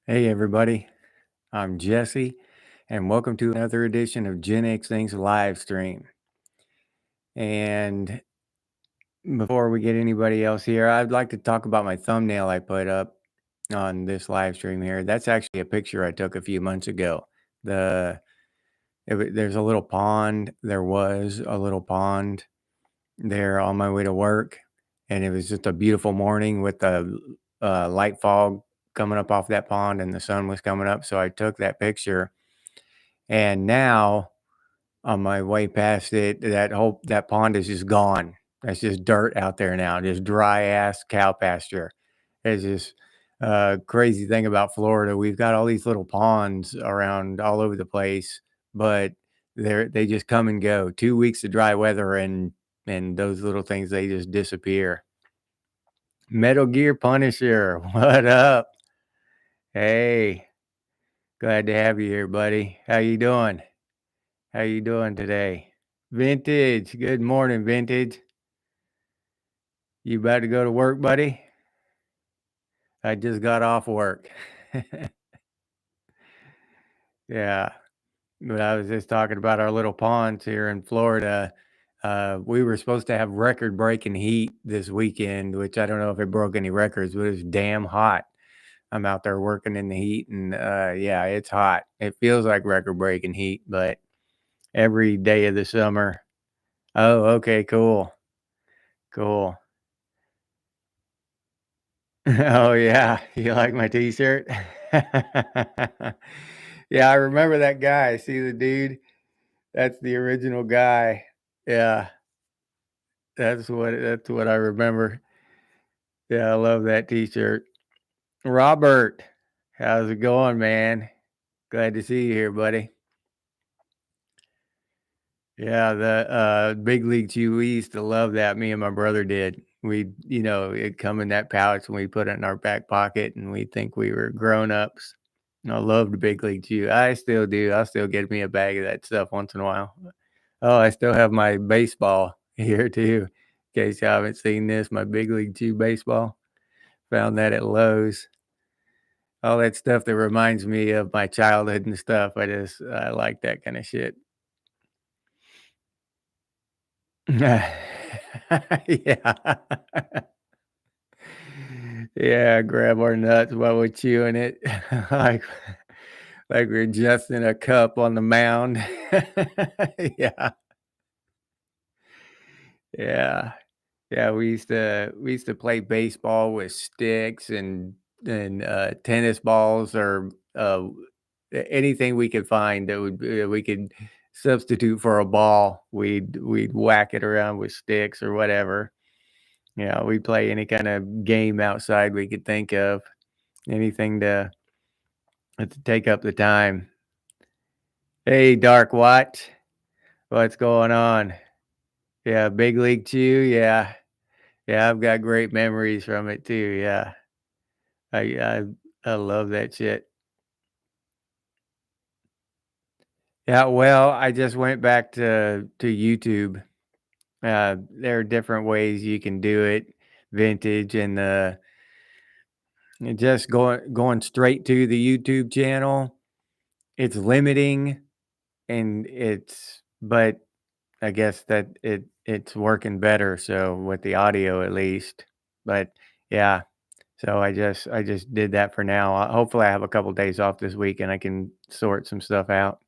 Hey, everybody. I'm Jesse, and welcome to another edition of Gen X Things Livestream. And before we get anybody else here, I'd like to talk about my thumbnail I put up on this live stream here. That's actually a picture I took a few months ago. There's a little pond. There was a little pond there on my way to work, and it was just a beautiful morning with the light fog coming up off that pond, and the sun was coming up. So I took that picture, and now on my way past it, that pond is just gone. That's just dirt out there now, just dry ass cow pasture. It's just crazy thing about Florida. We've got all these little ponds around all over the place, but they just come and go. 2 weeks of dry weather and those little things, they just disappear. Metal Gear Punisher, what up? Hey, glad to have you here, buddy. How you doing? How you doing today? Vintage, good morning, Vintage. You about to go to work, buddy? I just got off work. Yeah, but I was just talking about our little ponds here in Florida. We were supposed to have record-breaking heat this weekend, which I don't know if it broke any records, but it's damn hot. I'm out there working in the heat, and yeah, it's hot. It feels like record-breaking heat, but every day of the summer. Oh, okay, cool, cool. Oh, yeah. You like my T-shirt? Yeah, I remember that guy. See the dude? That's the original guy. Yeah, that's what I remember. Yeah, I love that T-shirt. Robert, how's it going, man? Glad to see you here, buddy. Yeah, the Big League Chew, we used to love that. Me and my brother did. It'd come in that pouch and we put it in our back pocket and we think we were grown-ups. I love the Big League Chew. I still do. I still get me a bag of that stuff once in a while. Oh, I still have my baseball here too. In case you haven't seen this, my Big League Chew baseball. Found that at Lowe's. All that stuff that reminds me of my childhood and stuff. I like that kind of shit. Yeah. Yeah, grab our nuts while we're chewing it. Like like we're just in a cup on the mound. Yeah, yeah. Yeah, we used to play baseball with sticks and tennis balls or, anything we could find that we could substitute for a ball. We'd whack it around with sticks or whatever. Yeah, we'd play any kind of game outside we could think of, anything to take up the time. Hey, Dark Watch, what's going on? Yeah, Big League Chew, yeah. Yeah, I've got great memories from it too, yeah. I I I love that shit. Yeah, well, I just went back to YouTube. There are different ways you can do it, vintage and just going straight to the YouTube channel. It's limiting and but I guess that it's working better, so with the audio at least. But yeah, so I just did that for now. Hopefully, I have a couple days off this week and I can sort some stuff out.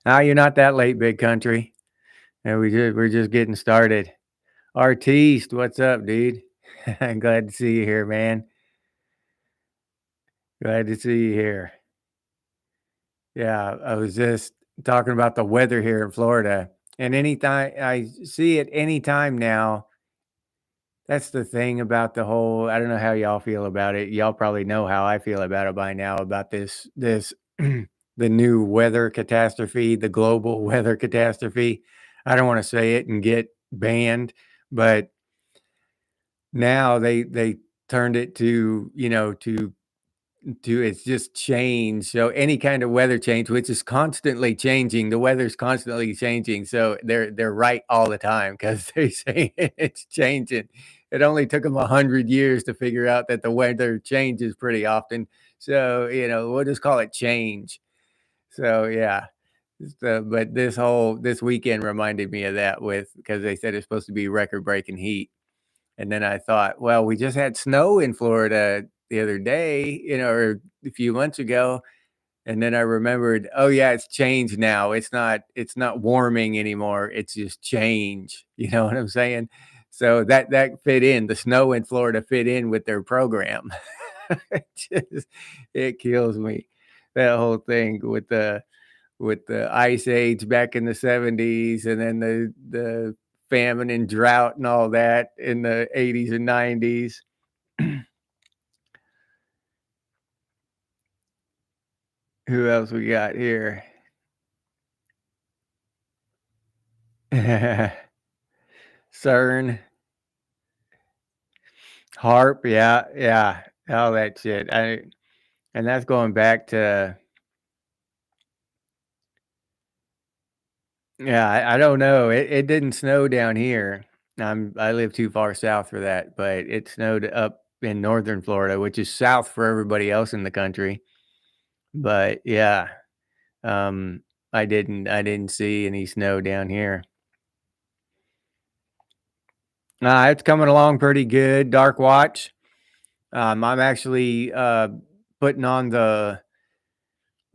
Ah, you're not that late, big country. And we're just getting started. Artiste, what's up, dude? I'm glad to see you here, man. Glad to see you here. Yeah, I was just talking about the weather here in Florida. And anytime I see it anytime now, that's the thing about the whole I don't know how y'all feel about it. Y'all probably know how I feel about it by now about this the new weather catastrophe, the global weather catastrophe. I don't want to say it and get banned, but now they turned it to it's just change. So any kind of weather change, which is constantly changing, the weather's constantly changing. So they're right all the time because they say it's changing. it only took them 100 years to figure out that the weather changes pretty often. So, we'll just call it change. So yeah. But this weekend reminded me of that with because they said it's supposed to be record breaking heat. And then I thought, well, we just had snow in Florida the other day, or a few months ago. And then I remembered, oh yeah, it's changed now. It's not warming anymore. It's just change. You know what I'm saying? So that fit in. The snow in Florida fit in with their program. It kills me. That whole thing with the ice age back in the 70s and then the famine and drought and all that in the 80s and 90s. Who else we got here? CERN, harp, yeah, yeah, all that shit. And that's going back to, yeah, I don't know. It didn't snow down here. I live too far south for that, but it snowed up in northern Florida, which is south for everybody else in the country. But yeah, um, I didn't see any snow down here. It's coming along pretty good. Dark Watch. I'm actually putting on the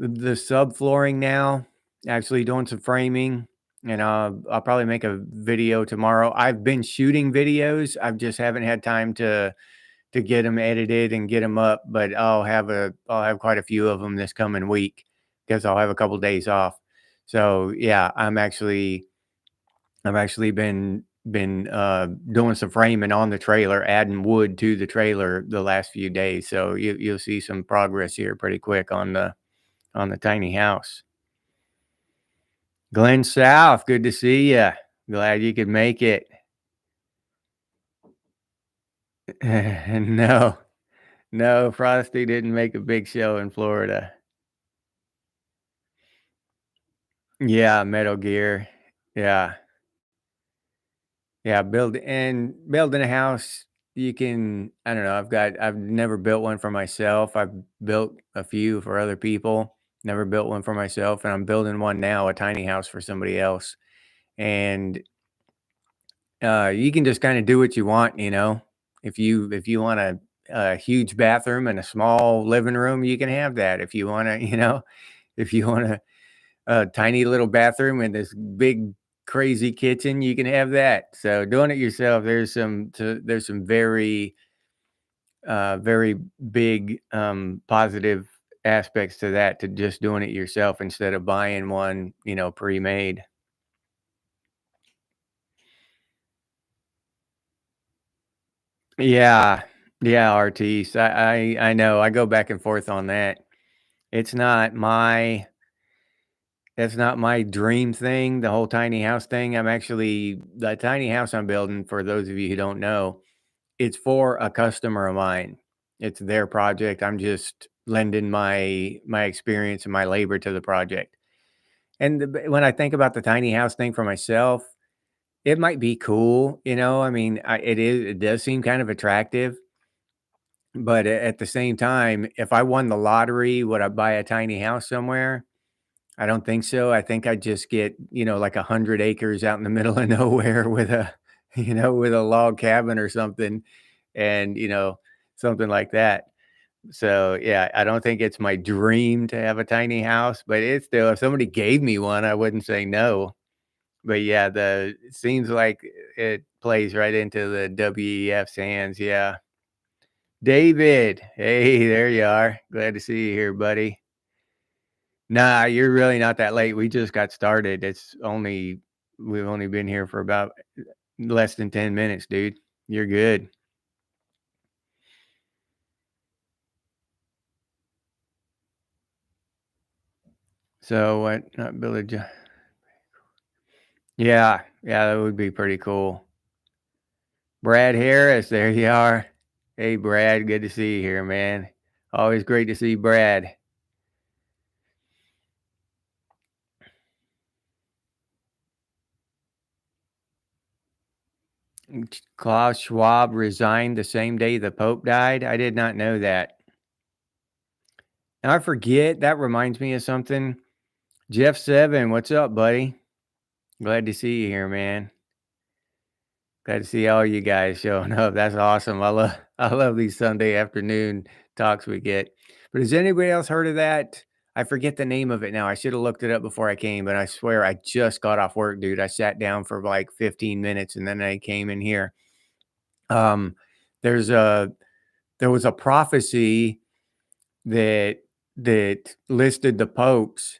subflooring now, actually doing some framing, and I'll probably make a video tomorrow. I've been shooting videos. I just haven't had time to get them edited and get them up, but I'll have quite a few of them this coming week because I'll have a couple days off. So yeah, I've actually been doing some framing on the trailer, adding wood to the trailer the last few days. So you'll see some progress here pretty quick on the tiny house. Glenn South, good to see you. Glad you could make it. No, no, Frosty didn't make a big show in Florida. Yeah, Metal Gear. Yeah. Yeah, building a house, you can I don't know, I've never built one for myself. I've built a few for other people, never built one for myself, and I'm building one now, a tiny house for somebody else. And you can just kind of do what you want, you know. If you want a huge bathroom and a small living room, you can have that. If you want to, if you want a tiny little bathroom and this big crazy kitchen, you can have that. So doing it yourself, there's some very big positive aspects to that, to just doing it yourself instead of buying one, pre-made. Yeah, yeah, Artis. I know. I go back and forth on that. It's not my that's not my dream thing, the whole tiny house thing. The tiny house I'm building, for those of you who don't know, it's for a customer of mine. It's their project. I'm just lending my experience and my labor to the project. And when I think about the tiny house thing for myself, it might be cool, I mean, it does seem kind of attractive. But at the same time, if I won the lottery, would I buy a tiny house somewhere? I don't think so. I think I'd just get, like 100 acres out in the middle of nowhere with with a log cabin or something, and, something like that. So, yeah, I don't think it's my dream to have a tiny house, but it's still, if somebody gave me one, I wouldn't say no. But yeah, it seems like it plays right into the WEF's hands. Yeah. David, hey, there you are. Glad to see you here, buddy. Nah, you're really not that late. We just got started. We've only been here for about less than 10 minutes, dude. You're good. So what? Not Billy Joe. Yeah, yeah, that would be pretty cool. Brad Harris, there you are. Hey, Brad, good to see you here, man. Always great to see Brad. Klaus Schwab resigned the same day the Pope died. I did not know that. And I forget, that reminds me of something. Jeff Seven, what's up, buddy? Glad to see you here, man. Glad to see all you guys showing up. That's awesome. I love these Sunday afternoon talks we get. But has anybody else heard of that? I forget the name of it now. I should have looked it up before I came, but I swear I just got off work, dude. I sat down for like 15 minutes and then I came in here. Um, there's a there was a prophecy that listed the popes,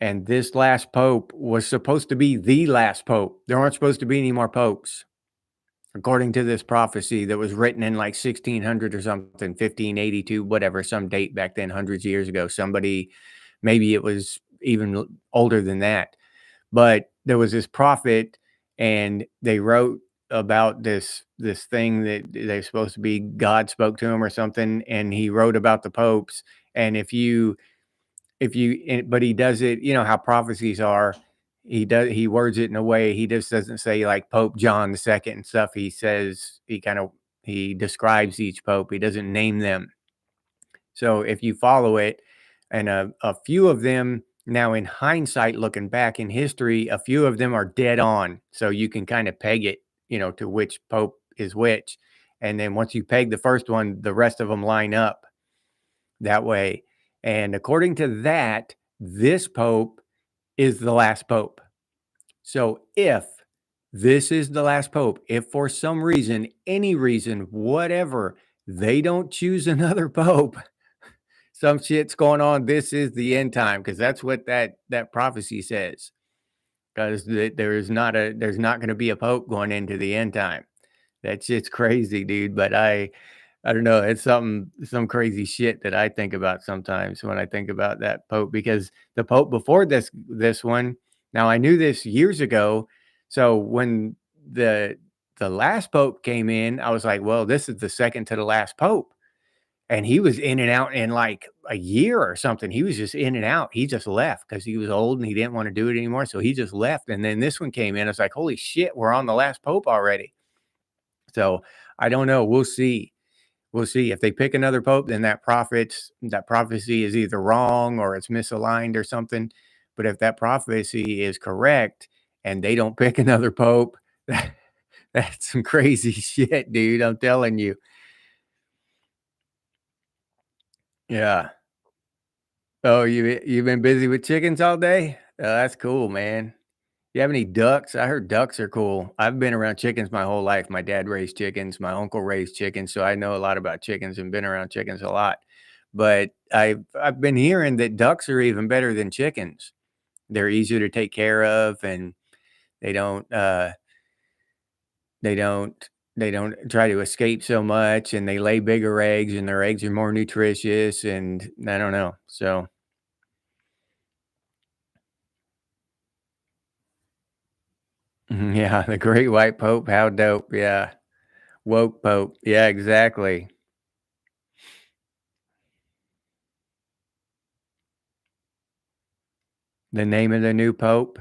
and this last pope was supposed to be the last pope. There aren't supposed to be any more popes, according to this prophecy that was written in like 1600 or something, 1582, whatever, some date back then, hundreds of years ago. Somebody, maybe it was even older than that, but there was this prophet, and they wrote about this thing that they're supposed to be God spoke to him or something, and he wrote about the popes. And but he does it, you know how prophecies are. He words it in a way, he just doesn't say like Pope John the second and stuff. He says, he describes each pope. He doesn't name them. So if you follow it, and a few of them now, in hindsight, looking back in history, a few of them are dead on. So you can kind of peg it, to which pope is which. And then once you peg the first one, the rest of them line up that way. And according to that, this pope is the last pope. So if this is the last pope, if for some reason, any reason, whatever, they don't choose another pope, some shit's going on. This is the end time, because that's what that prophecy says. Because there's not going to be a pope going into the end time. That shit's crazy, dude. But I don't know. It's some crazy shit that I think about sometimes when I think about that pope, because the pope before this one. Now I knew this years ago, so when the last pope came in, I was like, well, this is the second to the last pope. And he was in and out in like a year or something. He was just in and out. He just left because he was old and he didn't want to do it anymore. So he just left. And then this one came in. It's like, holy shit, we're on the last pope already. So I don't know. We'll see. We'll see if they pick another pope, then that prophecy is either wrong or it's misaligned or something. But if that prophecy is correct and they don't pick another pope, that's some crazy shit, dude. I'm telling you. Yeah. Oh, you've been busy with chickens all day? That's cool, man. You have any ducks? I heard ducks are cool. I've been around chickens my whole life. My dad raised chickens, my uncle raised chickens, so I know a lot about chickens and been around chickens a lot. But I've been hearing that ducks are even better than chickens. They're easier to take care of, and they don't they don't they don't try to escape so much, and they lay bigger eggs, and their eggs are more nutritious, and I don't know. So yeah, the great white pope, how dope. Yeah. Woke pope. Yeah, exactly. The name of the new pope?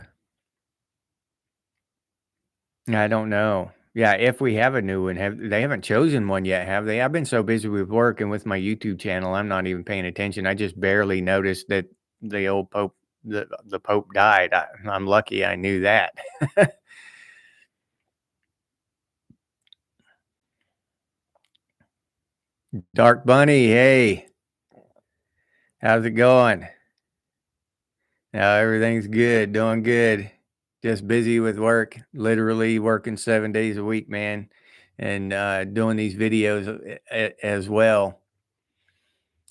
I don't know. Yeah, if we have a new one, they haven't chosen one yet, have they? I've been so busy with work and with my YouTube channel, I'm not even paying attention. I just barely noticed that the old pope, the pope died. I'm lucky I knew that. Dark Bunny, hey, how's it going? Everything's good, doing good. Just busy with work, literally working 7 days a week, man, and doing these videos as well.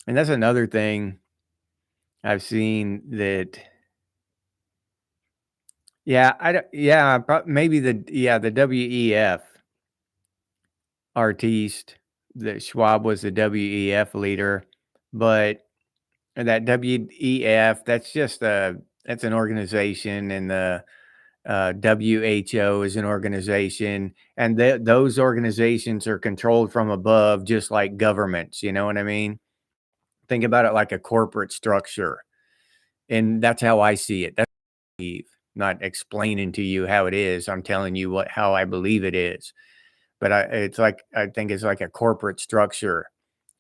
And that's another thing I've seen that, yeah, I don't, yeah, maybe the WEF artiste, that Schwab was the WEF leader, but that WEF, that's an organization, and the WHO is an organization, and those organizations are controlled from above, just like governments. You know what I mean? Think about it like a corporate structure, and that's how I see it. That's not explaining to you how it is. I'm telling you how I believe it is. but it's like I think it's like a corporate structure,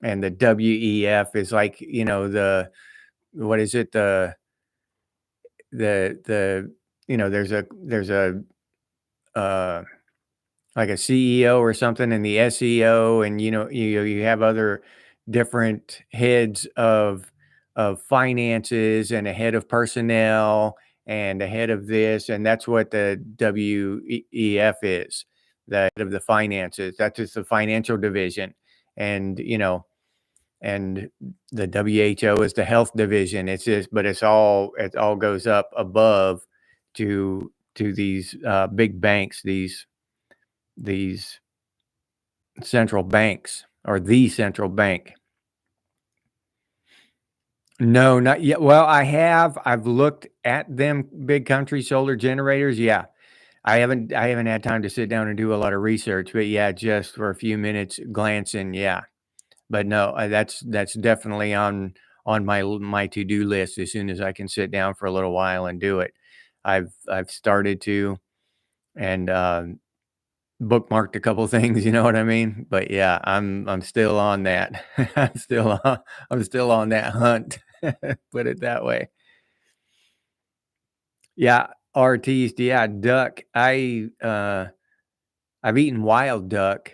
and the WEF is like, what is it? The there's a uh like a CEO or something, and the SEO, and you have other different heads of finances, and a head of personnel, and a head of this, and that's what the WEF is, the head of the finances. That's just the financial division, and and the WHO is the health division. It's just, but it all goes up above to these big banks, these central banks, or the central bank. No, not yet. Well, I've looked at them big country solar generators. Yeah. I haven't had time to sit down and do a lot of research, but yeah, just for a few minutes glancing, yeah. But no, that's definitely on my to-do list as soon as I can sit down for a little while and do it. I've started to, and bookmarked a couple things, you know what I mean? But yeah, I'm still on that. I'm still on that hunt. Put it that way. Yeah, artiste, yeah, duck. I've eaten wild duck.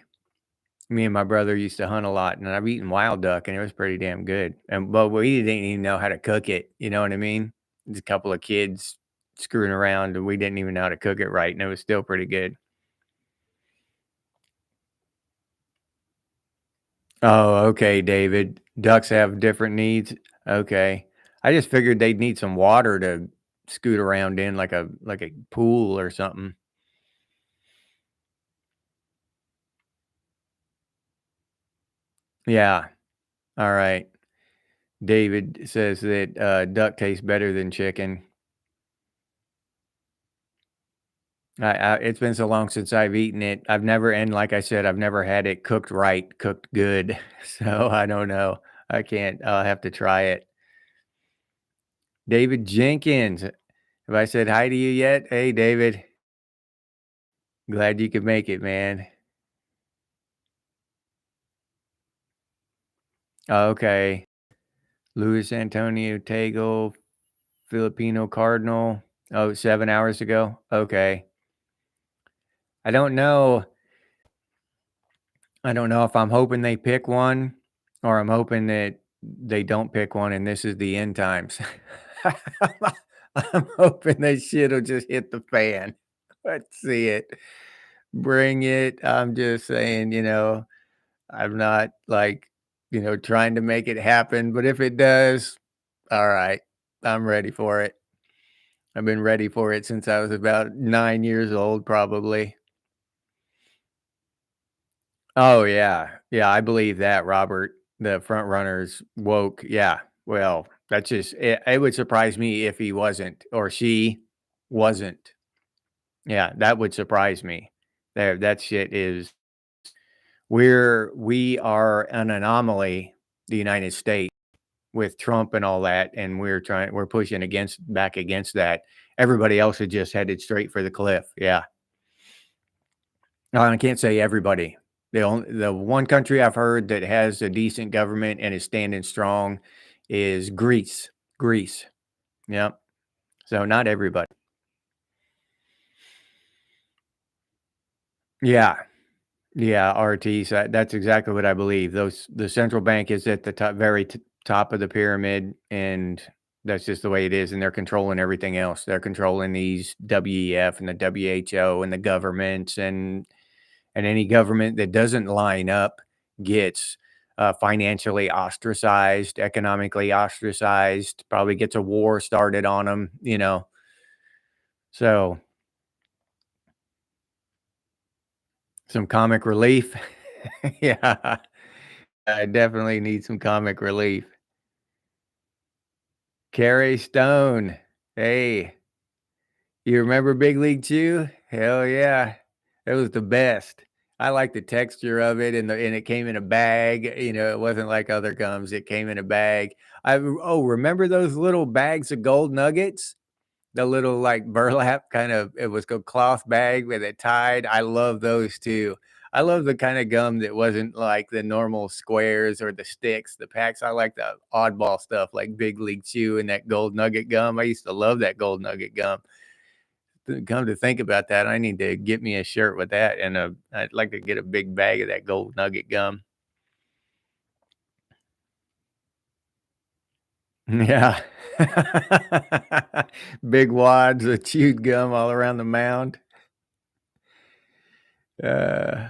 Me and my brother used to hunt a lot, and I've eaten wild duck, and it was pretty damn good. And but we didn't even know how to cook it. You know what I mean? Just a couple of kids screwing around, and we didn't even know how to cook it right, and it was still pretty good. Oh, okay, David. Ducks have different needs. Okay. I just figured they'd need some water to scoot around in, like a pool or something. Yeah. All right. David says that duck tastes better than chicken. It's been so long since I've eaten it. I've never, and like I said, I've never had it cooked right, cooked good. So I don't know. I can't. I'll have to try it. David Jenkins. Have I said hi to you yet? Hey, David. Glad you could make it, man. Okay. Luis Antonio Tagle, Filipino Cardinal. Oh, 7 hours ago. Okay. I don't know. I don't know if I'm hoping they pick one, or I'm hoping that they don't pick one and this is the end times. I'm hoping that shit'll just hit the fan. Let's see it. Bring it. I'm just saying, I'm not like, trying to make it happen, but if it does, all right. I'm ready for it. I've been ready for it since I was about 9 years old, probably. Oh, yeah. Yeah, I believe that, Robert. The front runner's woke. Yeah. Well, that's just it would surprise me if he wasn't, or she wasn't. Yeah, that would surprise me. There, that shit is we are an anomaly, the United States, with Trump and all that, and we're pushing back against that. Everybody else had just headed straight for the cliff. Yeah. No, I can't say everybody. The one country I've heard that has a decent government and is standing strong is Greece. Greece. Yep. So not everybody. Yeah. Yeah, RT. So that's exactly what I believe. The central bank is at the top, top of the pyramid, and that's just the way it is. And they're controlling everything else. They're controlling these WEF and the WHO and the governments, and any government that doesn't line up gets financially ostracized, economically ostracized, probably gets a war started on them. So some comic relief. Yeah, I definitely need some comic relief. Carrie Stone. Hey, you remember Big League Chew? Hell yeah. It was the best. I like the texture of it, and it came in a bag. It wasn't like other gums. It came in a bag. Remember those little bags of gold nuggets? The little like burlap kind of, it was a cloth bag with it tied. I love those too. I love the kind of gum that wasn't like the normal squares or the sticks, the packs. I like the oddball stuff like Big League Chew and that gold nugget gum. I used to love that gold nugget gum. Come to think about that, I need to get me a shirt with that and I'd like to get a big bag of that gold nugget gum. Yeah. Big wads of chewed gum all around the mound. Uh,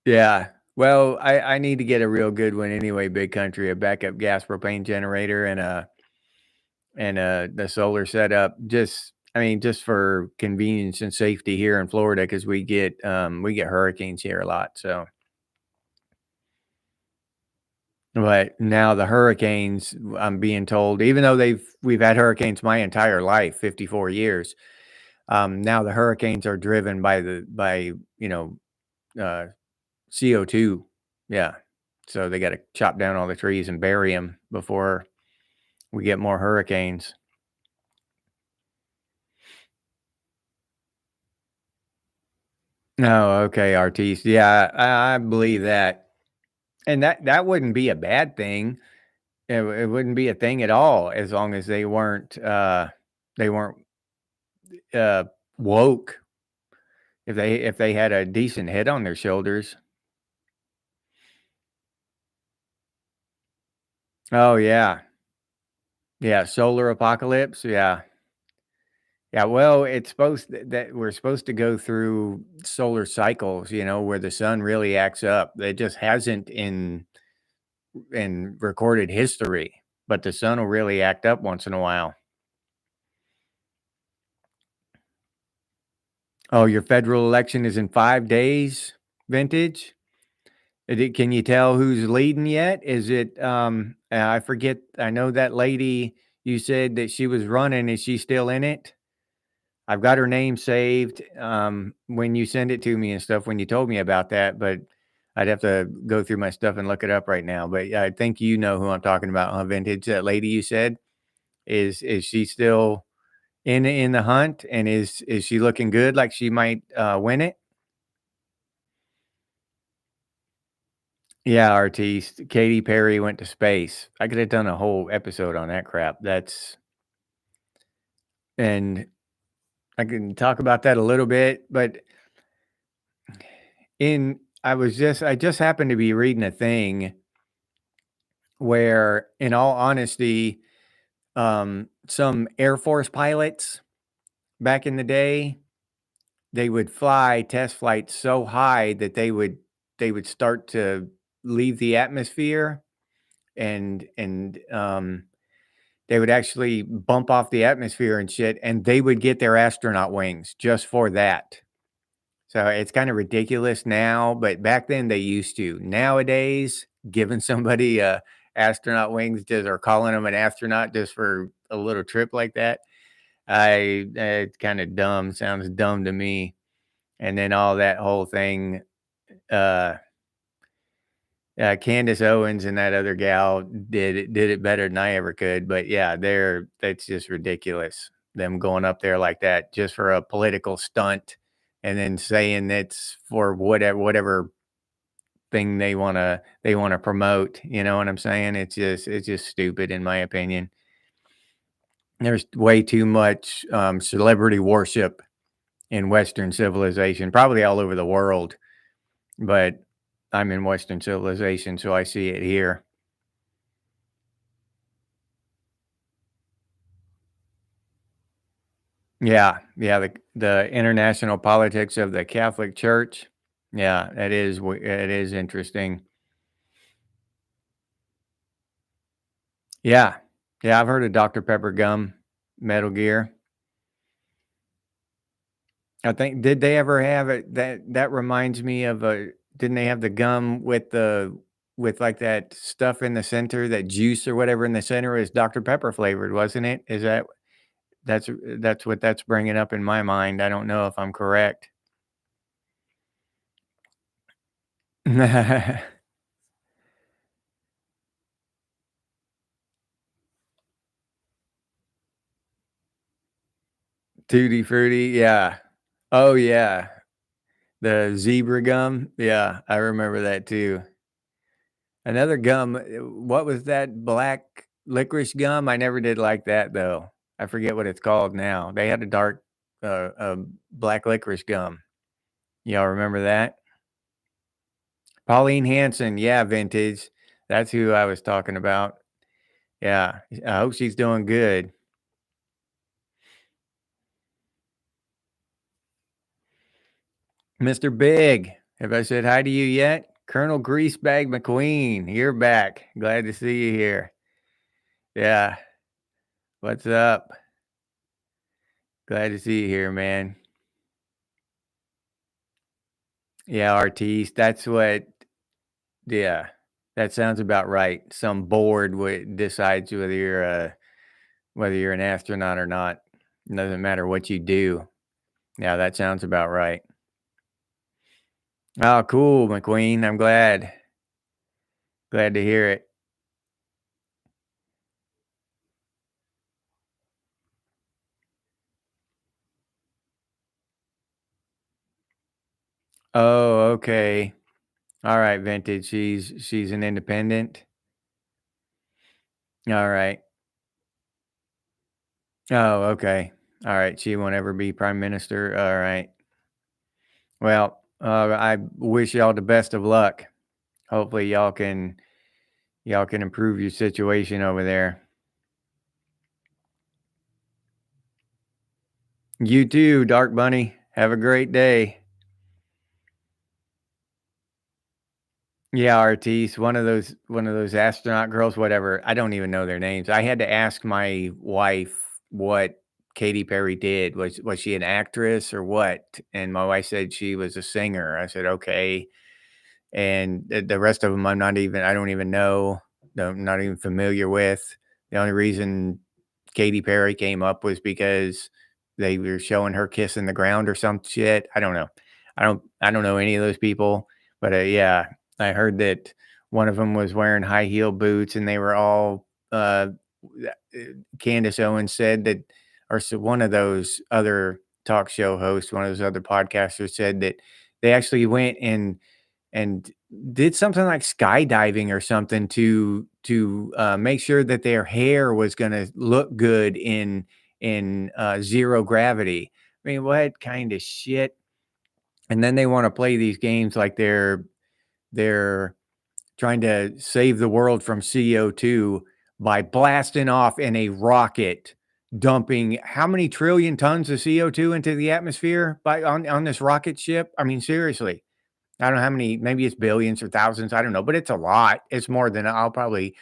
yeah. Well, I need to get a real good one anyway, Big Country, a backup gas propane generator and the solar setup. Just I mean, just for convenience and safety here in Florida, because we get hurricanes here a lot. So, but now the hurricanes, I'm being told, even though we've had hurricanes my entire life, 54 years. Now the hurricanes are driven by you know uh, CO2. Yeah, so they got to chop down all the trees and bury them before we get more hurricanes. No, okay, Artiste. Yeah, I believe that, and that wouldn't be a bad thing. It wouldn't be a thing at all as long as they weren't uh, woke. If they had a decent head on their shoulders. Oh yeah, yeah. Solar apocalypse. Yeah. Yeah, well, it's supposed that we're supposed to go through solar cycles, where the sun really acts up. It just hasn't in recorded history, but the sun will really act up once in a while. Oh, your federal election is in 5 days, vintage. Can you tell who's leading yet? Is it? I forget. I know that lady. You said that she was running. Is she still in it? I've got her name saved, when you send it to me and stuff when you told me about that, but I'd have to go through my stuff and look it up right now, but yeah, I think you know who I'm talking about, huh, Vintage? That lady you said, is she still in the hunt, and is she looking good, like she might, win it? Yeah, artiste. Katy Perry went to space. I could have done a whole episode on that crap. And I can talk about that a little bit, but in I just happened to be reading a thing where, in all honesty, some Air Force pilots back in the day, they would fly test flights so high that they would start to leave the atmosphere and they would actually bump off the atmosphere and shit, and they would get their astronaut wings just for that. So it's kind of ridiculous now, but back then they used to. Nowadays, giving somebody astronaut wings just or calling them an astronaut just for a little trip like that, it's kind of dumb. Sounds dumb to me. And then all that whole thing, uh, Candace Owens and that other gal did it better than I ever could. But yeah, that's just ridiculous. Them going up there like that just for a political stunt, and then saying it's for whatever thing they wanna promote. You know what I'm saying? It's just stupid in my opinion. There's way too much celebrity worship in Western civilization, probably all over the world, but I'm in Western civilization, so I see it here. Yeah, yeah, the international politics of the Catholic Church. Yeah, it is interesting. Yeah. Yeah, I've heard of Dr. Pepper gum, Metal Gear. I think did they ever have it that reminds me of a didn't they have the gum with like that stuff in the center, that juice or whatever in the center is Dr. Pepper flavored, wasn't it? Is that's what that's bringing up in my mind. I don't know if I'm correct. Tutti Frutti, yeah. Oh, yeah. The zebra gum? Yeah, I remember that too. Another gum, what was that black licorice gum? I never did like that though. I forget what it's called now. They had a dark, black licorice gum. Y'all remember that? Pauline Hanson, yeah, vintage. That's who I was talking about. Yeah, I hope she's doing good. Mr. Big, have I said hi to you yet? Colonel Greasebag McQueen, you're back. Glad to see you here. Yeah, what's up? Glad to see you here, man. Yeah, artiste. That's what. Yeah, that sounds about right. Some board decides whether you're an astronaut or not. It doesn't matter what you do. Yeah, that sounds about right. Oh, cool, McQueen. I'm glad. Glad to hear it. Oh, okay. All right, vintage. She's an independent. All right. Oh, okay. All right. She won't ever be prime minister. All right. Well, I wish y'all the best of luck. Hopefully, y'all can improve your situation over there. You too, Dark Bunny. Have a great day. Yeah, Artis, one of those astronaut girls, whatever. I don't even know their names. I had to ask my wife what Katy Perry did. Was she an actress or what? And my wife said she was a singer. I said, okay. And the rest of them, I don't even know. No, I'm not even familiar with. The only reason Katy Perry came up was because they were showing her kissing the ground or some shit. I don't know. I don't know any of those people, but yeah, I heard that one of them was wearing high heel boots, and they were all. Candace Owens said that, or so one of those other talk show hosts, one of those other podcasters said that they actually went and did something like skydiving or something to make sure that their hair was going to look good in zero gravity. I mean, what kind of shit? And then they want to play these games like they're trying to save the world from CO2 by blasting off in a rocket, dumping how many trillion tons of CO2 into the atmosphere by on this rocket ship? I mean, seriously. I don't know how many, maybe it's billions or thousands, I don't know, but it's a lot. It's more than I'll probably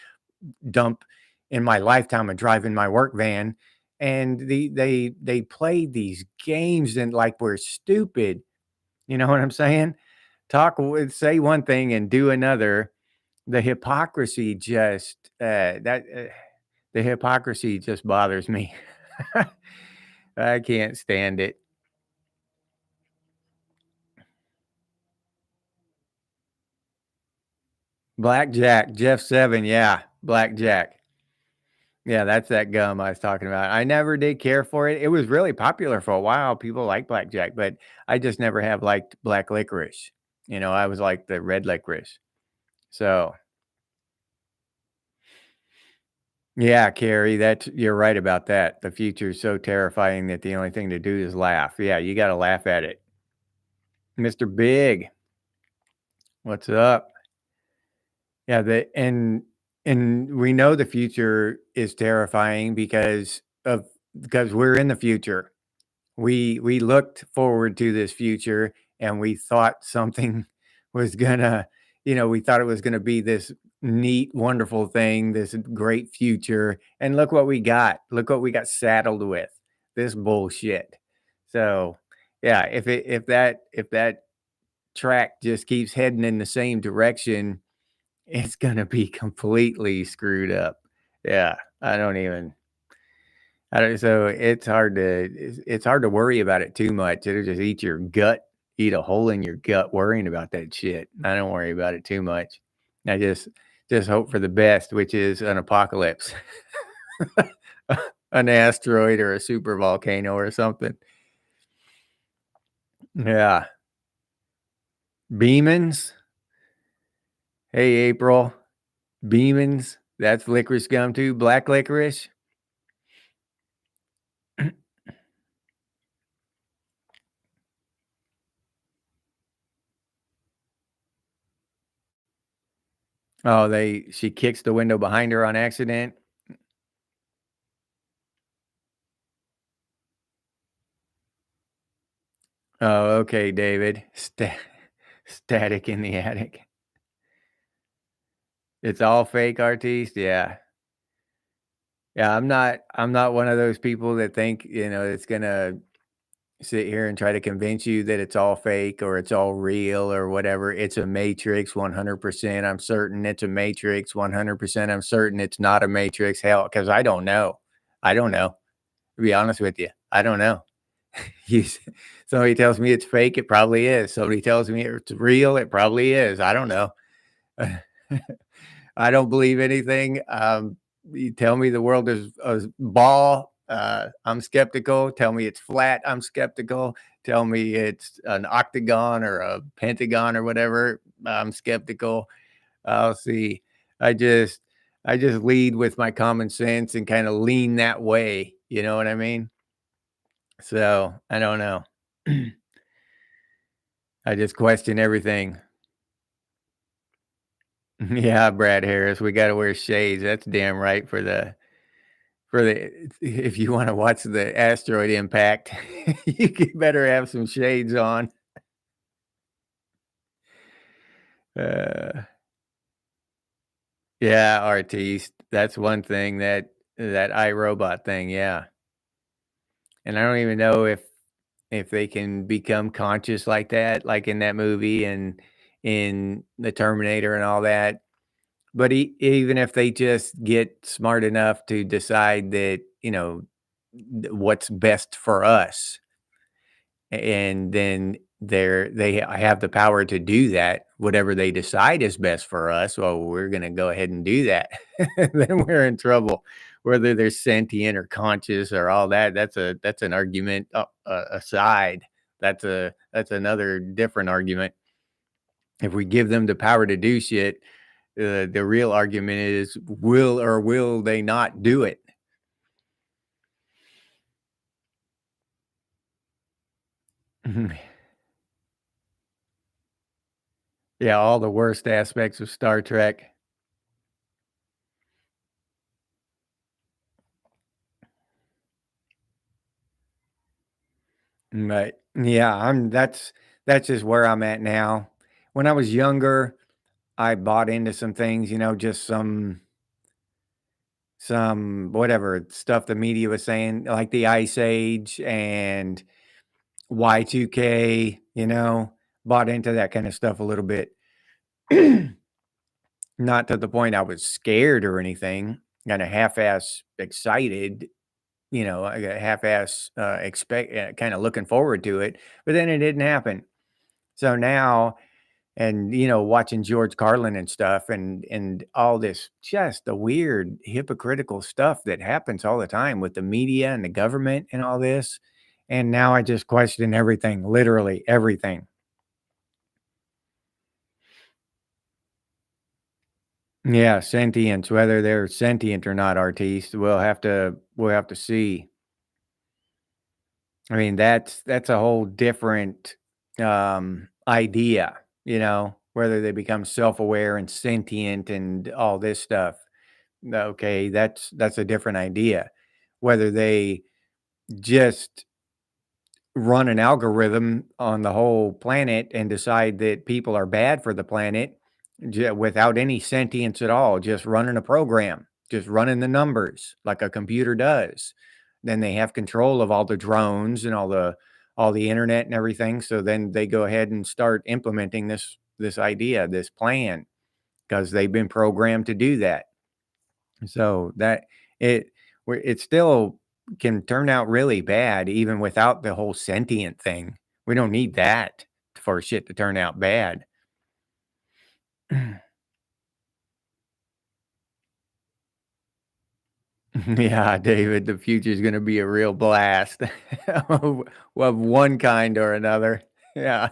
dump in my lifetime of driving my work van. And they play these games and like we're stupid. You know what I'm saying? Say one thing and do another. The hypocrisy just the hypocrisy just bothers me. I can't stand it. Blackjack, Jeff Seven, yeah, Blackjack. Yeah, that's that gum I was talking about. I never did care for it. It was really popular for a while. People like blackjack, but I just never have liked black licorice. You know, I was like the red licorice. So, yeah, Carrie, that's you're right about that. The future is so terrifying that the only thing to do is laugh. Yeah, you got to laugh at it. Mr. Big, what's up? Yeah, and we know the future is terrifying because we're in the future. We looked forward to this future and we thought something was gonna, we thought it was gonna be this neat, wonderful thing, this great future. And look what we got. Look what we got saddled with. This bullshit. So yeah, if that track just keeps heading in the same direction, it's gonna be completely screwed up. Yeah. I don't so it's hard to worry about it too much. It'll just eat your gut, eat a hole in your gut worrying about that shit. I don't worry about it too much. I just hope for the best, which is an apocalypse, an asteroid or a super volcano or something. Yeah. Beemans? Hey, April. Beemans? That's licorice gum too? Black licorice? Oh, she kicks the window behind her on accident? Oh, okay, David. Static in the attic. It's all fake, artiste? Yeah. Yeah, I'm not one of those people that think, it's gonna sit here and try to convince you that it's all fake or it's all real or whatever. It's a matrix 100%. I'm certain it's a matrix 100%. I'm certain it's not a matrix. Hell, because I don't know. I don't know. To be honest with you, I don't know. You s Somebody tells me it's fake, it probably is. Somebody tells me it's real, it probably is. I don't know. I don't believe anything. You tell me the world is a ball, I'm skeptical. Tell me it's flat, I'm skeptical. Tell me it's an octagon or a pentagon or whatever, I'm skeptical. I'll see. I just I just lead with my common sense and kinda lean that way, you know what I mean? So, I don't know. I just question everything. Yeah, Brad Harris, we gotta wear shades. That's damn right for the if you wanna watch the asteroid impact, better have some shades on. Uh, yeah, artiste. That's one thing that iRobot thing, yeah. And I don't even know if they can become conscious like that, like in that movie and in The Terminator and all that. But even if they just get smart enough to decide that, what's best for us, and then they have the power to do that, whatever they decide is best for us, well, we're gonna go ahead and do that. Then we're in trouble. Whether they're sentient or conscious or all that, that's an argument, aside. That's another different argument. If we give them the power to do shit, the real argument is, will or will they not do it? Yeah, all the worst aspects of Star Trek. Right. Yeah, that's just where I'm at now. When I was younger, I bought into some things, just some whatever stuff the media was saying, like the Ice Age and Y2K, bought into that kind of stuff a little bit. Not to the point I was scared or anything, kinda half-ass excited, I got half-ass, expect kinda looking forward to it, but then it didn't happen. So now and, watching George Carlin and stuff and all this just the weird hypocritical stuff that happens all the time with the media and the government and all this, and now I just question everything, literally everything. Yeah, sentience, whether they're sentient or not, artiste, we'll have to see. I mean, that's a whole different, idea, whether they become self-aware and sentient and all this stuff. Okay, that's a different idea. Whether they just run an algorithm on the whole planet and decide that people are bad for the planet without any sentience at all, just running a program, just running the numbers like a computer does. Then they have control of all the drones and all the internet and everything. So then they go ahead and start implementing this idea, this plan, because they've been programmed to do that. So that it it still can turn out really bad even without the whole sentient thing. We don't need that for shit to turn out bad. Yeah, David, the future is gonna be a real blast of one kind or another. Yeah.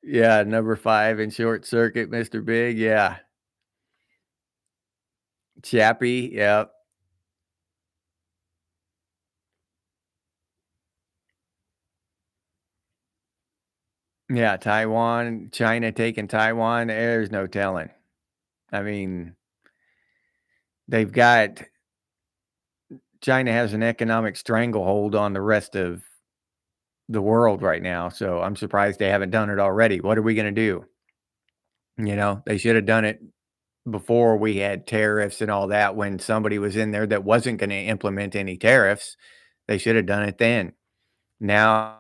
Yeah, number 5 in Short Circuit, Mr. Big, yeah. Chappie, yep. Yeah, Taiwan, China taking Taiwan, there's no telling. I mean, they've got China has an economic stranglehold on the rest of the world right now, so I'm surprised they haven't done it already. What are we gonna do? You know, they should have done it before we had tariffs and all that when somebody was in there that wasn't gonna implement any tariffs. They should have done it then. Now,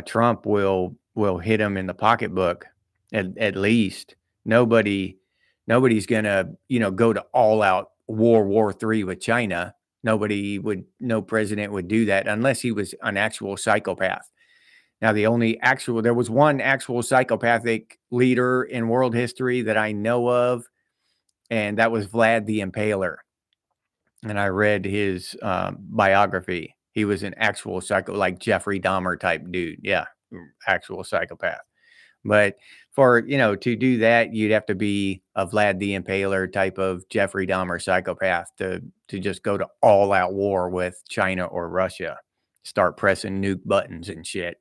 Trump will hit him in the pocketbook at least. Nobody nobody's gonna, go to all out War 3 with China. No president would do that unless he was an actual psychopath. Now, there was one actual psychopathic leader in world history that I know of, and that was Vlad the Impaler. And I read his biography. He was an actual like Jeffrey Dahmer type dude. Yeah, actual psychopath. But to do that, you'd have to be a Vlad the Impaler type of Jeffrey Dahmer psychopath to just go to all out war with China or Russia, start pressing nuke buttons and shit.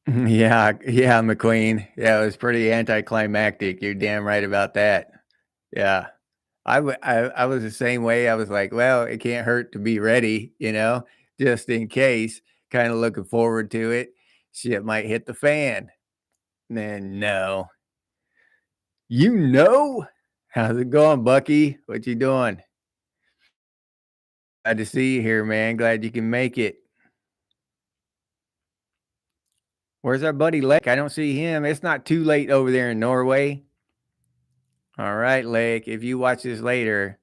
Yeah, yeah, McQueen. Yeah, it was pretty anticlimactic. You're damn right about that. Yeah. I was the same way. I was like, well, it can't hurt to be ready, just in case. Kind of looking forward to it. Shit might hit the fan. Then no. You know? How's it going, Bucky? What you doing? Glad to see you here, man. Glad you can make it. Where's our buddy Lake? I don't see him. It's not too late over there in Norway. All right, Lake. If you watch this later,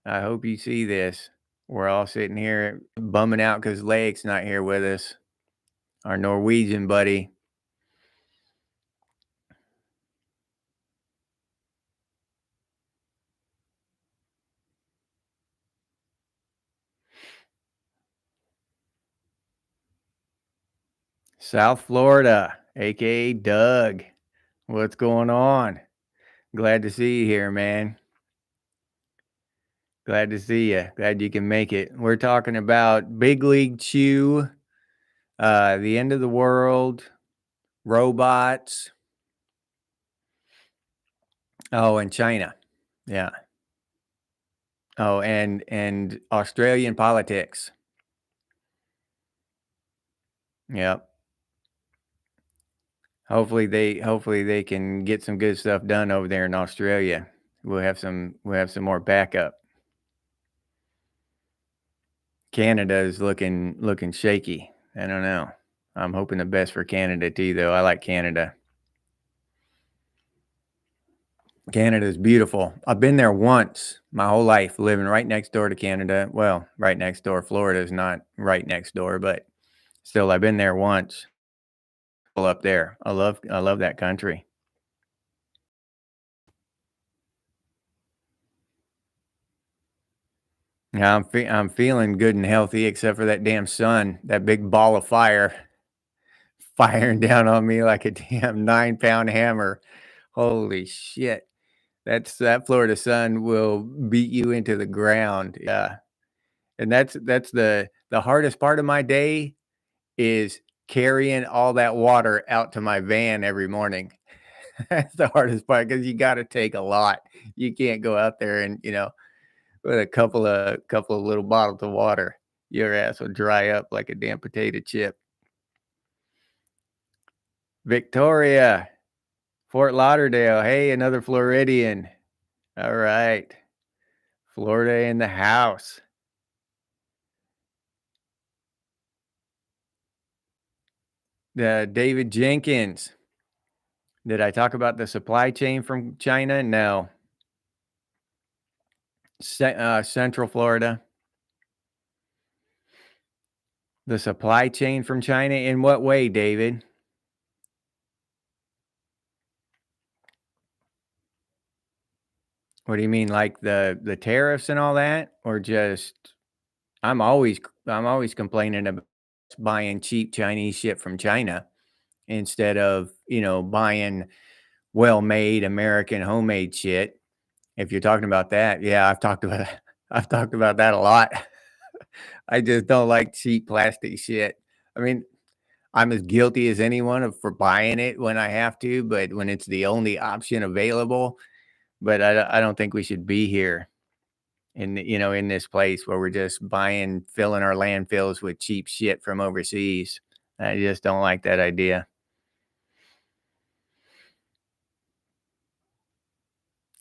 I hope you see this. We're all sitting here bumming out because Lake's not here with us. Our Norwegian buddy. South Florida, aka Doug. What's going on? Glad to see you here, man. Glad to see you. Glad you can make it. We're talking about Big League Chew, the end of the world, robots. Oh, and China. Yeah. Oh, and Australian politics. Yep. Hopefully they can get some good stuff done over there in Australia. We'll have some more backup. Canada is looking shaky. I don't know. I'm hoping the best for Canada too, though. I like Canada. Canada is beautiful. I've been there once my whole life, living right next door to Canada. Well, right next door. Florida is not right next door, but still, I've been there once. Up there, I love that country. Yeah, I'm feeling good and healthy, except for that damn sun, that big ball of fire, firing down on me like a damn 9-pound hammer. Holy shit! That Florida sun will beat you into the ground. Yeah, and that's the hardest part of my day is carrying all that water out to my van every morning. That's the hardest part because you got to take a lot. You can't go out there and with a couple of little bottles of water. Your ass will dry up like a damn potato chip. Victoria, Fort Lauderdale. Hey, another Floridian. All right. Florida in the house. David Jenkins. Did I talk about the supply chain from China? No. Central Florida. The supply chain from China. In what way, David? What do you mean, like the tariffs and all that? Or just I'm always complaining about buying cheap Chinese shit from China instead of, buying well-made American homemade shit. If you're talking about that, yeah, I've talked about that a lot. I just don't like cheap plastic shit. I mean, I'm as guilty as anyone for buying it when I have to, but when it's the only option available, but I don't think we should be here in this place where we're just filling our landfills with cheap shit from overseas. I just don't like that idea.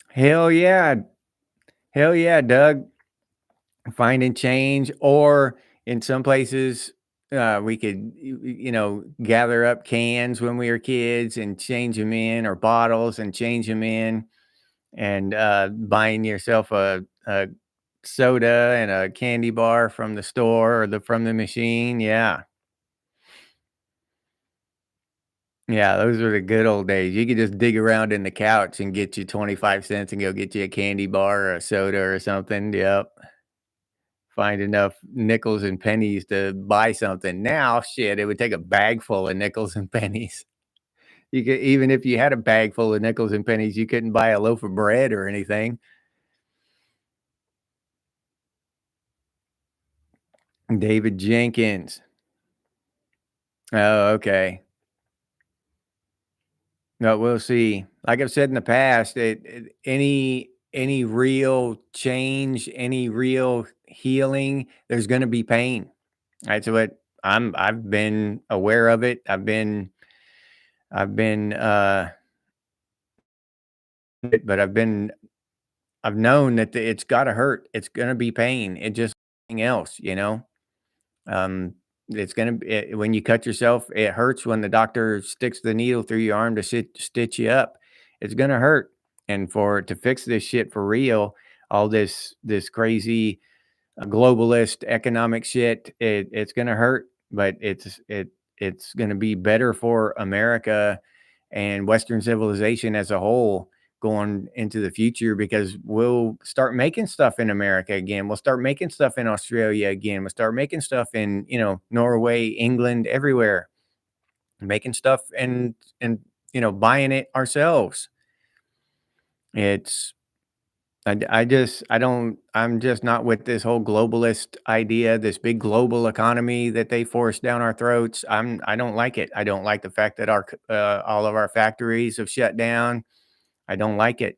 Hell yeah. Hell yeah, Doug. Finding change, or in some places, we could, gather up cans when we were kids and change them in, or bottles and change them in, and buying yourself a soda and a candy bar from the store or from the machine. Yeah. Yeah, those were the good old days. You could just dig around in the couch and get you 25 cents and go get you a candy bar or a soda or something. Yep. Find enough nickels and pennies to buy something. Now, shit, it would take a bag full of nickels and pennies. You could, even if you had a bag full of nickels and pennies, you couldn't buy a loaf of bread or anything. David Jenkins. Oh, okay. No, we'll see. Like I've said in the past, any real change, any real healing, there's going to be pain. That's what I've been aware of it. I've been but I've known that it's got to hurt. It's going to be pain. It just anything else. Um, it's gonna be when you cut yourself, it hurts when the doctor sticks the needle through your arm to stitch you up. It's gonna hurt, and for to fix this shit for real, all this crazy globalist economic shit, it's gonna hurt, but it's gonna be better for America and Western civilization as a whole going into the future, because we'll start making stuff in America again. We'll start making stuff in Australia again. We'll start making stuff in, Norway, England, everywhere. Making stuff and buying it ourselves. It's I don't I'm just not with this whole globalist idea, this big global economy that they force down our throats. I don't like it. I don't like the fact that all of our factories have shut down. I don't like it.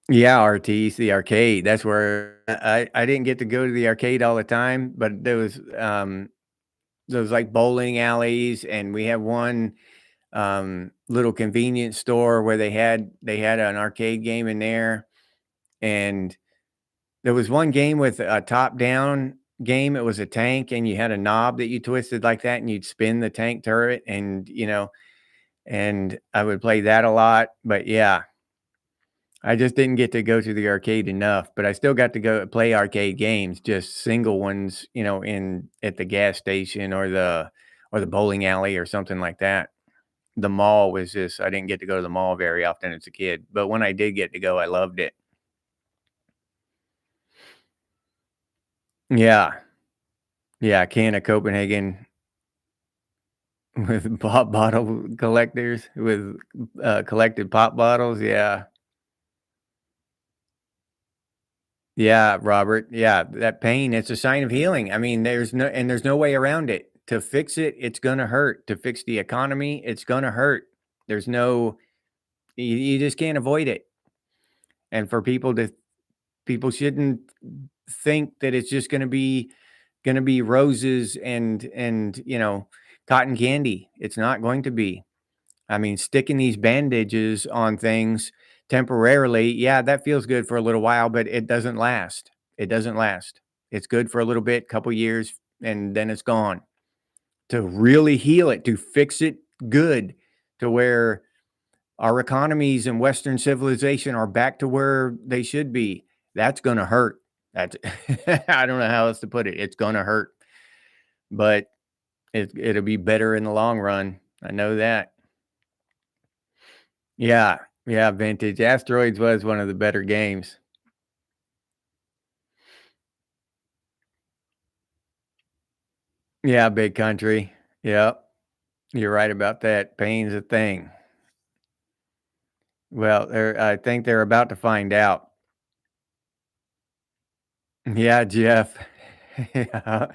Yeah, RT's the arcade. That's where I didn't get to go to the arcade all the time, but there was like bowling alleys, and we had one little convenience store where they had an arcade game in there, and there was one game with a top-down game. It was a tank, and you had a knob that you twisted like that, and you'd spin the tank turret, and I would play that a lot. But yeah, I just didn't get to go to the arcade enough, but I still got to go play arcade games, just single ones, in at the gas station or the bowling alley or something like that. The mall was just I didn't get to go to the mall very often as a kid, but when I did get to go, I loved it. Yeah. Yeah, can of Copenhagen with pop bottle collectors with, collected pop bottles, yeah. Yeah, Robert, yeah, that pain, it's a sign of healing. I mean, there's no way around it. To fix it, it's gonna hurt. To fix the economy, it's gonna hurt. There's no you just can't avoid it. And for people shouldn't think that it's just gonna be roses and cotton candy. It's not going to be. I mean, sticking these bandages on things temporarily, yeah, that feels good for a little while, but it doesn't last. It doesn't last. It's good for a little bit, couple years, and then it's gone. To really heal it, to fix it good, to where our economies and Western civilization are back to where they should be, that's gonna hurt. That's I don't know how else to put it. It's gonna hurt, but it'll be better in the long run. I know that. Yeah, yeah, vintage. Asteroids was one of the better games. Yeah, Big Country. Yep, you're right about that. Pain's a thing. Well, I think they're about to find out. Yeah, Jeff. Yeah.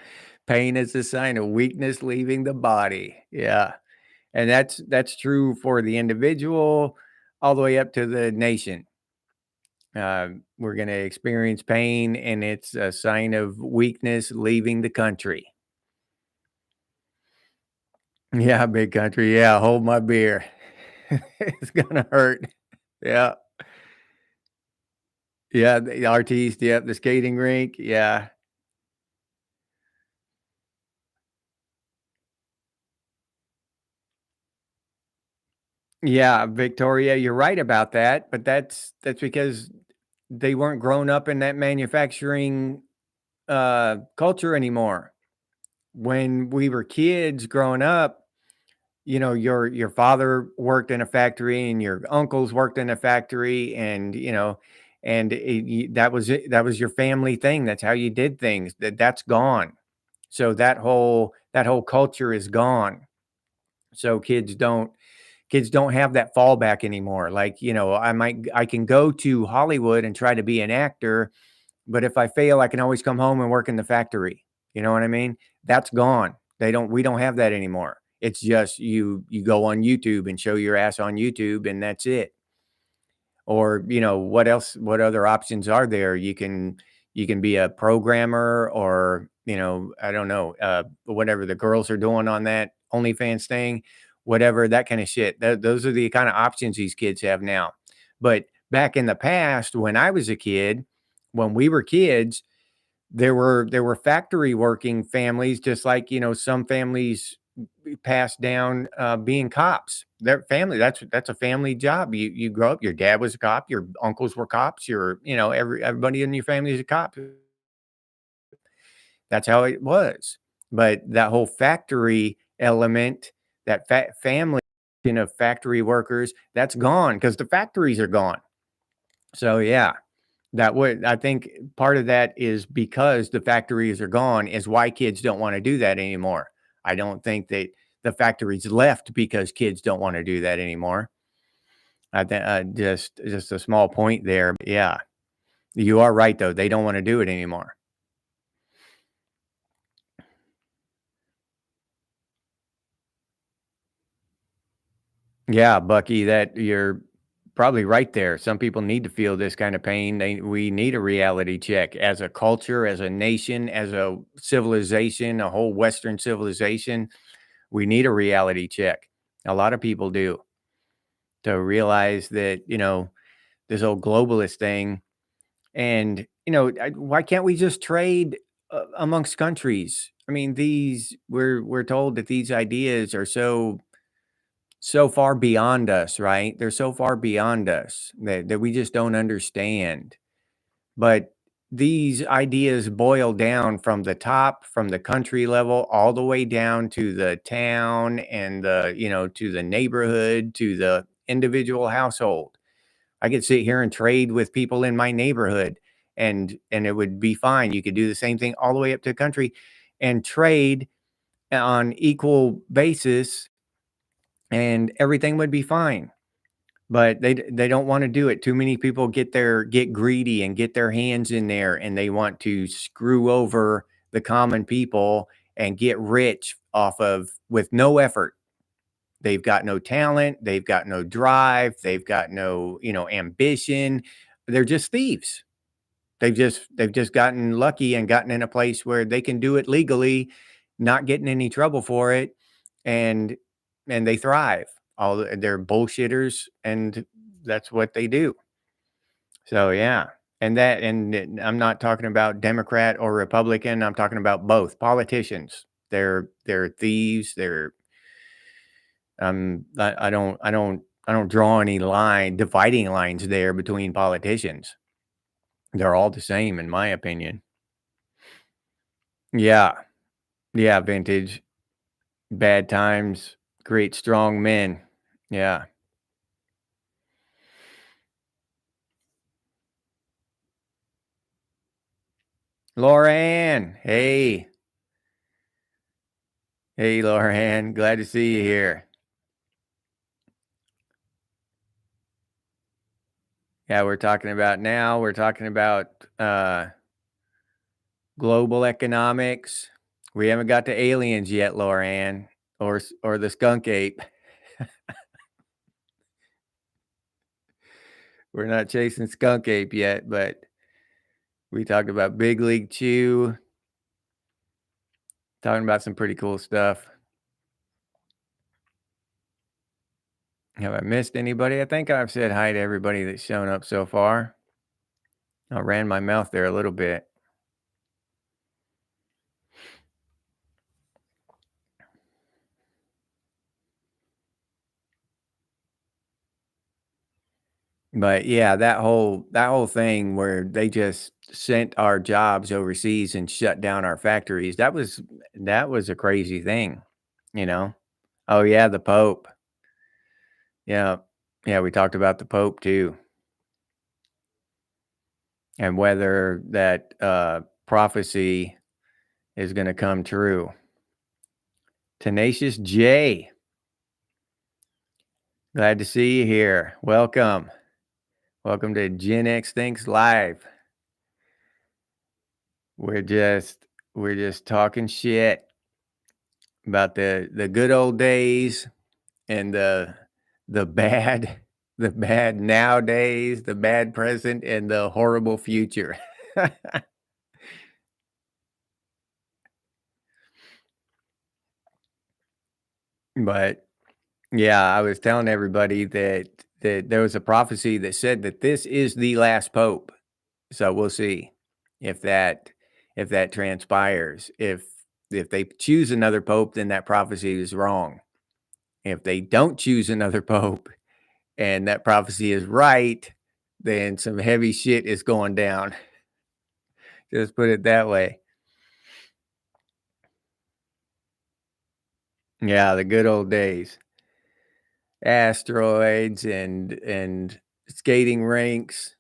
Pain is a sign of weakness leaving the body. Yeah. And that's true for the individual all the way up to the nation. We're going to experience pain, and it's a sign of weakness leaving the country. Yeah, big country. Yeah, hold my beer. It's gonna hurt. Yeah. Yeah, the artiste, yep, the skating rink. Yeah. Yeah, Victoria, you're right about that, but that's because they weren't grown up in that manufacturing culture anymore. When we were kids growing up, you know, your father worked in a factory and your uncles worked in a factory, and that was it. That was your family thing. That's how you did things. That's gone. So that whole culture is gone. So kids don't have that fallback anymore. Like, I can go to Hollywood and try to be an actor, but if I fail, I can always come home and work in the factory. You know what I mean? That's gone. We don't have that anymore. It's just you go on YouTube and show your ass on YouTube, and that's it. Or, what other options are there? You can be a programmer, or, I don't know, whatever the girls are doing on that OnlyFans thing, whatever, that kind of shit. Those are the kind of options these kids have now. But back in the past, when I was a kid, when we were kids, there were factory working families, just like, some families passed down being cops. Their family, that's a family job. You grow up, your dad was a cop, your uncles were cops, everybody in your family is a cop. That's how it was. But that whole factory element, that family of factory workers, that's gone because the factories are gone. So yeah, I think part of that is because the factories are gone is why kids don't wanna do that anymore. I don't think that the factories left because kids don't wanna do that anymore. I think, just a small point there, but yeah, you are right, though, they don't wanna do it anymore. Yeah, Bucky, that you're probably right there. Some people need to feel this kind of pain. We need a reality check as a culture, as a nation, as a civilization, a whole Western civilization. We need a reality check. A lot of people do, to realize that, this whole globalist thing, and, why can't we just trade amongst countries? I mean, we're told that these ideas are so far beyond us, right? They're so far beyond us that we just don't understand. But these ideas boil down from the top, from the country level, all the way down to the town, and to the neighborhood, to the individual household. I could sit here and trade with people in my neighborhood, and it would be fine. You could do the same thing all the way up to the country and trade on equal basis, and everything would be fine. But they don't wanna do it. Too many people get greedy and get their hands in there, and they want to screw over the common people and get rich off of with no effort. They've got no talent, they've got no drive, they've got no, ambition. They're just thieves. They've just gotten lucky and gotten in a place where they can do it legally, not getting any trouble for it, and they thrive. They're bullshitters, and that's what they do. So yeah, I'm not talking about Democrat or Republican. I'm talking about both politicians. They're thieves. I don't draw any dividing lines there between politicians. They're all the same, in my opinion. Yeah. Yeah, vintage. Bad times create strong men. Yeah. Lauren, hey. Hey, Lauren, glad to see you here. Yeah, we're talking about global economics. We haven't got to aliens yet, Lauren, or the skunk ape. We're not chasing skunk ape yet, but we talked about Big League Chew, talking about some pretty cool stuff. Have I missed anybody? I think I've said hi to everybody that's shown up so far. I ran my mouth there a little bit. But yeah, that whole thing where they just sent our jobs overseas and shut down our factories, that was a crazy thing, you know? Oh yeah, the Pope. Yeah. Yeah, we talked about the Pope too, and whether that prophecy is gonna come true. Tenacious J, glad to see you here. Welcome. Welcome to Gen X Thinks Live. We're just talking shit about the good old days and the bad the bad nowadays, the bad present, and the horrible future. But yeah, I was telling everybody that there was a prophecy that said that this is the last pope. So we'll see if that if that transpires. If they choose another pope, then that prophecy is wrong. If they don't choose another pope and that prophecy is right, then some heavy shit is going down. Just put it that way. Yeah, the good old days. Asteroids and skating rinks.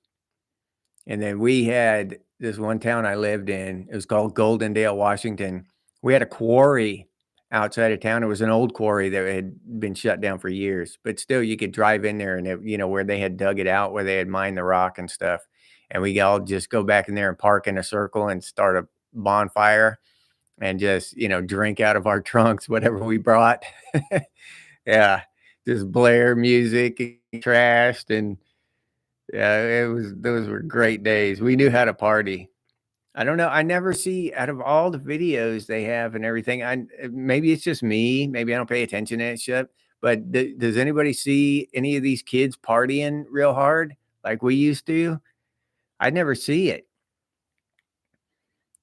And then we had this one town I lived in. It was called Goldendale, Washington. We had a quarry outside of town. It was an old quarry that had been shut down for years, but still you could drive in there and where they had dug it out, where they had mined the rock and stuff. And we all just go back in there and park in a circle and start a bonfire and just, drink out of our trunks, whatever we brought. Yeah. Just blare music and trashed, and yeah, those were great days. We knew how to party. I don't know. I never see out of all the videos they have and everything. Maybe it's just me. Maybe I don't pay attention to that shit. But does anybody see any of these kids partying real hard like we used to? I never see it.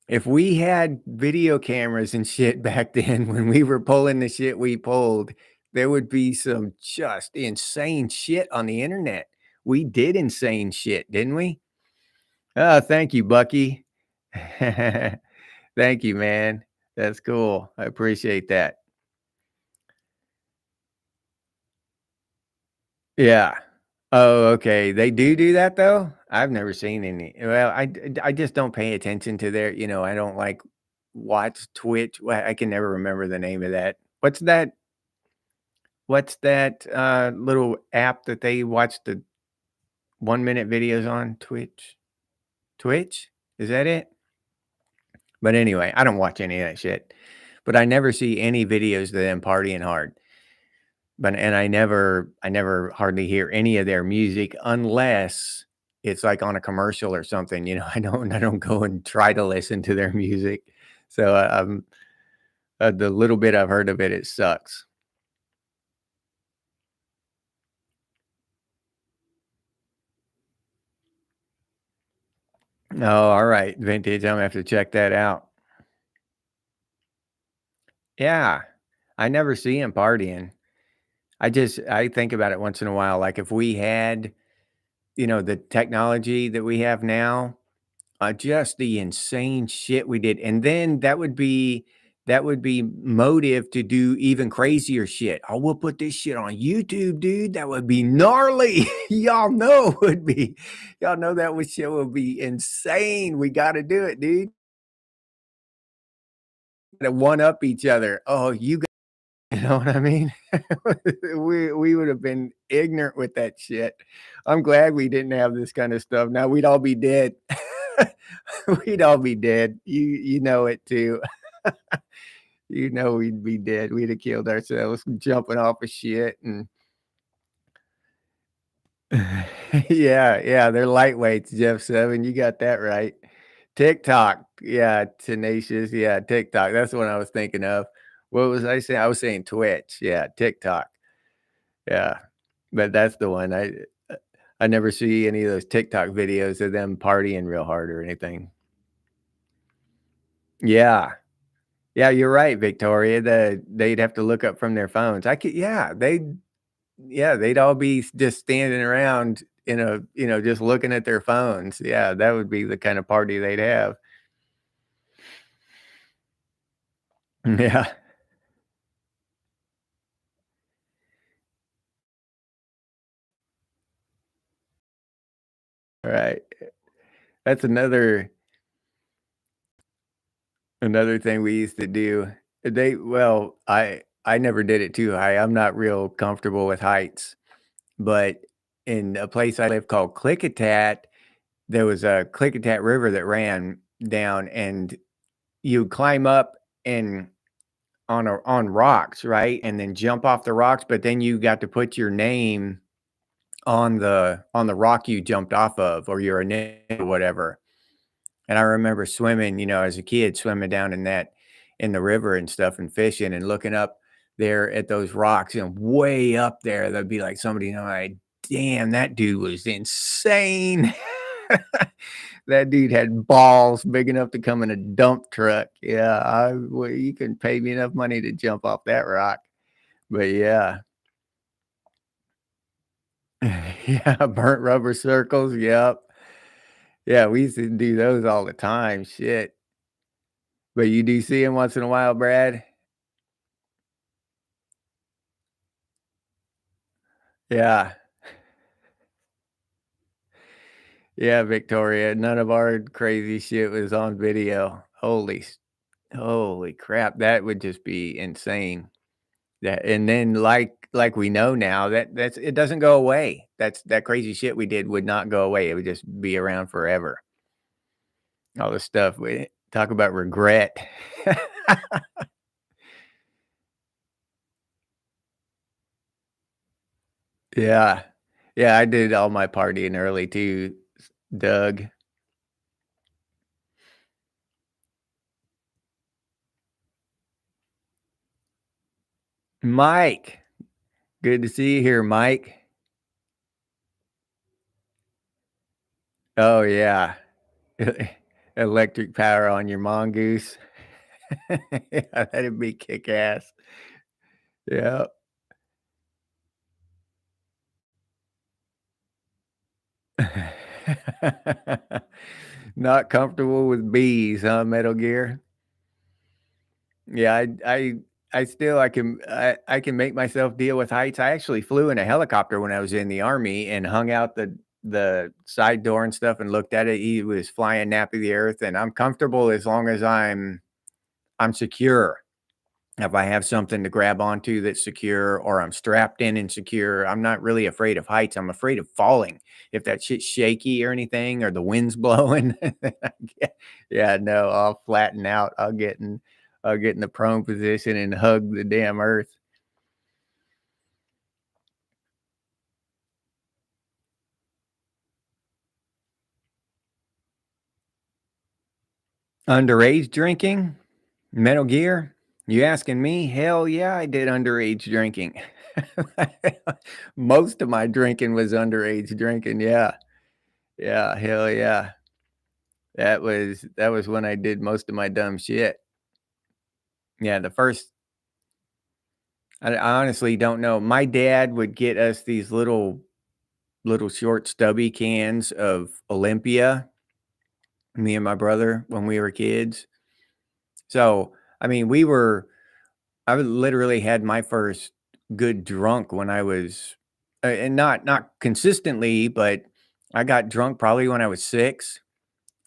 If we had video cameras and shit back then when we were pulling the shit we pulled, there would be some just insane shit on the internet. We did insane shit, didn't we? Oh, thank you, Bucky. Thank you, man. That's cool. I appreciate that. Yeah. Oh, okay. They do that though? I've never seen any. Well, I just don't pay attention to I don't like watch Twitch. Well, I can never remember the name of that. What's that little app that they watch the 1-minute videos on Twitch? Twitch? Is that it? But anyway, I don't watch any of that shit. But I never see any videos of them partying hard. And I never hardly hear any of their music unless it's like on a commercial or something, I don't go and try to listen to their music. So, the little bit I've heard of it, it sucks. Oh, all right, vintage. I'm gonna have to check that out. Yeah, I never see him partying. I think about it once in a while, like if we had, the technology that we have now, just the insane shit we did, and then that would be motive to do even crazier shit. "Oh, we'll put this shit on YouTube, dude. That would be gnarly." Y'all know that shit would be insane. We gotta do it, dude. to one up each other. Oh, you know what I mean? We would have been ignorant with that shit. I'm glad we didn't have this kind of stuff. Now we'd all be dead. We'd all be dead. You know it too. You know we'd be dead. We'd have killed ourselves jumping off of shit and yeah, yeah, they're lightweights, Jeff 7. You got that right. TikTok. Yeah, tenacious. Yeah, TikTok. That's the one I was thinking of. What was I saying? I was saying Twitch. Yeah, TikTok. Yeah. But that's the one. I never see any of those TikTok videos of them partying real hard or anything. Yeah. Yeah, you're right, Victoria. They'd have to look up from their phones. I could yeah, they'd all be just standing around in a just looking at their phones. Yeah, that would be the kind of party they'd have. Yeah, right. That's another thing we used to do. I never did it too high. I'm not real comfortable with heights, but in a place I live called Klickitat, there was a Klickitat river that ran down, and you climb up and on rocks, right? And then jump off the rocks, but then you got to put your name on the rock you jumped off of or your initial or whatever. And I remember swimming, as a kid, swimming down in the river and stuff and fishing and looking up there at those rocks and way up there, there'd be like somebody, like, damn, that dude was insane. That dude had balls big enough to come in a dump truck. Yeah, well, you can pay me enough money to jump off that rock. But yeah. Yeah, burnt rubber circles. Yep. Yeah, we used to do those all the time. Shit. But you do see him once in a while, Brad? Yeah. Yeah, Victoria. None of our crazy shit was on video. Holy crap. That would just be insane. That and then like we know now that's it doesn't go away. That crazy shit we did would not go away. It would just be around forever. All the stuff we talk about regret. Yeah. Yeah, I did all my partying early too, Doug. Mike, good to see you here, Mike. Oh, yeah. Electric power on your mongoose. Yeah, that'd be kick ass. Yeah. Not comfortable with bees, huh, Metal Gear? Yeah, I still I can make myself deal with heights. I actually flew in a helicopter when I was in the army and hung out the side door and stuff and looked at it. He was flying nappy the earth, and I'm comfortable as long as I'm secure. If I have something to grab onto that's secure or I'm strapped in and secure, I'm not really afraid of heights. I'm afraid of falling. If that shit's shaky or anything or the wind's blowing, yeah, no, I'll flatten out. I'll get in the prone position and hug the damn earth. Underage drinking? Metal Gear? You asking me? Hell yeah, I did underage drinking. Most of my drinking was underage drinking. Yeah. Yeah. Hell yeah. That was when I did most of my dumb shit. Yeah, I honestly don't know. My dad would get us these little short stubby cans of Olympia, me and my brother when we were kids. So, I mean, I literally had my first good drunk when I was and not consistently, but I got drunk probably when I was 6.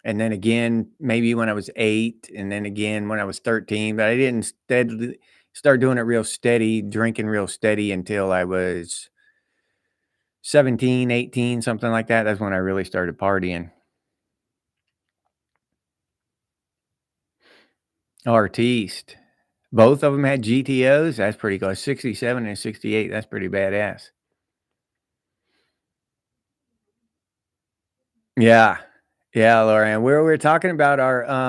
and then again maybe when I was 8, and then again when I was 13, but I didn't steadily start doing it real steady, drinking real steady until I was 17, 18, something like that. That's when I really started partying. Artiste. Both of them had GTOs? That's pretty cool. 67 and 68, that's pretty badass. Yeah. Yeah, Lauren. We're talking about our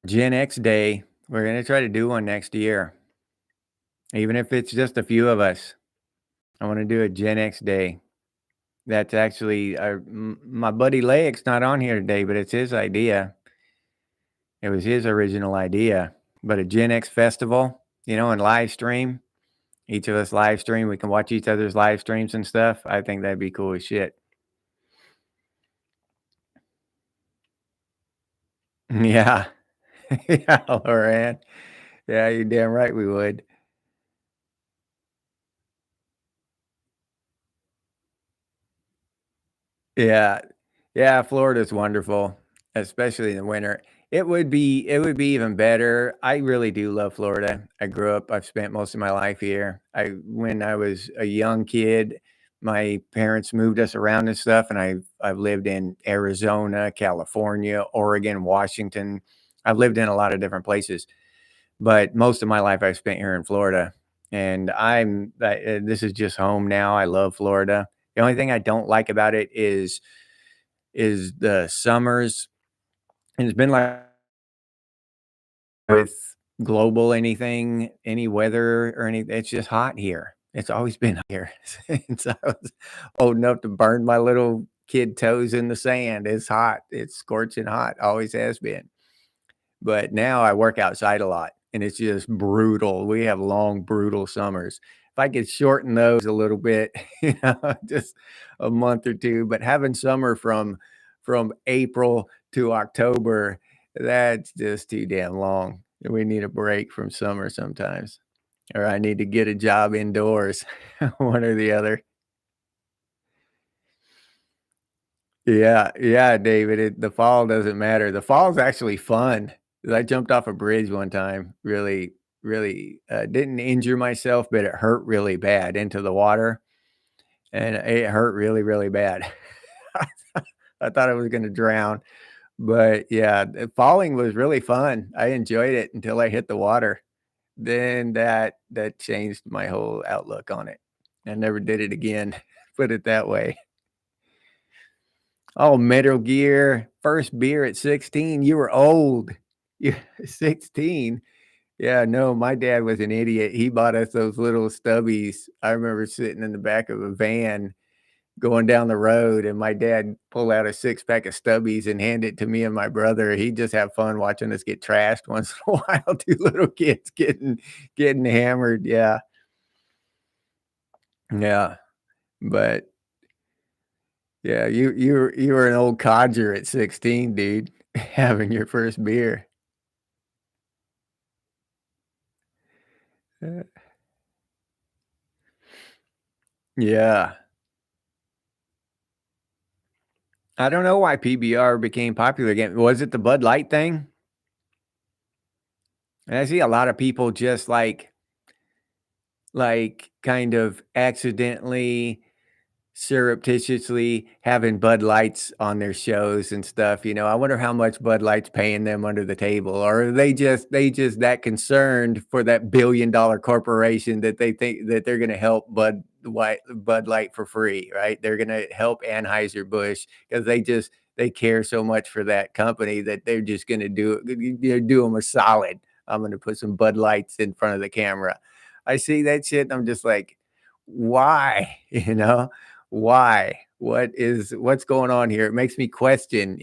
Gen X day. We're gonna try to do one next year, even if it's just a few of us. I wanna do a Gen X day. That's actually my buddy Layek's not on here today, but it's his idea. It was his original idea. But a Gen X festival, and live stream. Each of us live stream. We can watch each other's live streams and stuff. I think that'd be cool as shit. Yeah. Yeah, Loran. Yeah, you're damn right we would. Yeah. Yeah, Florida's wonderful, especially in the winter. It would be even better. I really do love Florida. I've spent most of my life here. I When I was a young kid, my parents moved us around and stuff, and I've lived in Arizona, California, Oregon, Washington. I've lived in a lot of different places, but most of my life I've spent here in Florida. And this is just home now. I love Florida. The only thing I don't like about it is the summers, and it's been like with global anything, any weather or anything, it's just hot here. It's always been here since I was old enough to burn my little kid toes in the sand. It's hot. It's scorching hot. Always has been. But now I work outside a lot, and it's just brutal. We have long, brutal summers. If I could shorten those a little bit, just a month or 2, but having summer from April to October, that's just too damn long. We need a break from summer sometimes, or I need to get a job indoors, one or the other. Yeah, yeah, David, the fall doesn't matter. The fall's actually fun. 'Cause I jumped off a bridge one time, really, really, didn't injure myself, but it hurt really bad into the water, and it hurt really, really bad. I thought I was gonna drown, but yeah, falling was really fun. I enjoyed it until I hit the water. Then that changed my whole outlook on it. I never did it again, put it that way. Oh, Metal Gear, first beer at 16, you were old. Yeah, 16? Yeah, no, my dad was an idiot. He bought us those little stubbies. I remember sitting in the back of a van going down the road, and my dad pull out a six-pack of stubbies and hand it to me and my brother. He'd just have fun watching us get trashed once in a while, 2 little kids getting hammered, yeah. Yeah, but yeah, you were an old codger at 16, dude, having your first beer. Uh, yeah. I don't know why PBR became popular again. Was it the Bud Light thing? And I see a lot of people just kind of accidentally surreptitiously having Bud Lights on their shows and stuff, I wonder how much Bud Light's paying them under the table, or are they just that concerned for that billion-dollar corporation that they think that they're gonna help Bud Light for free, right? They're gonna help Anheuser-Busch because they care so much for that company that they're just gonna do them a solid. I'm gonna put some Bud Lights in front of the camera. I see that shit, and I'm just like, "Why?" You know? Why? What's going on here? It makes me question,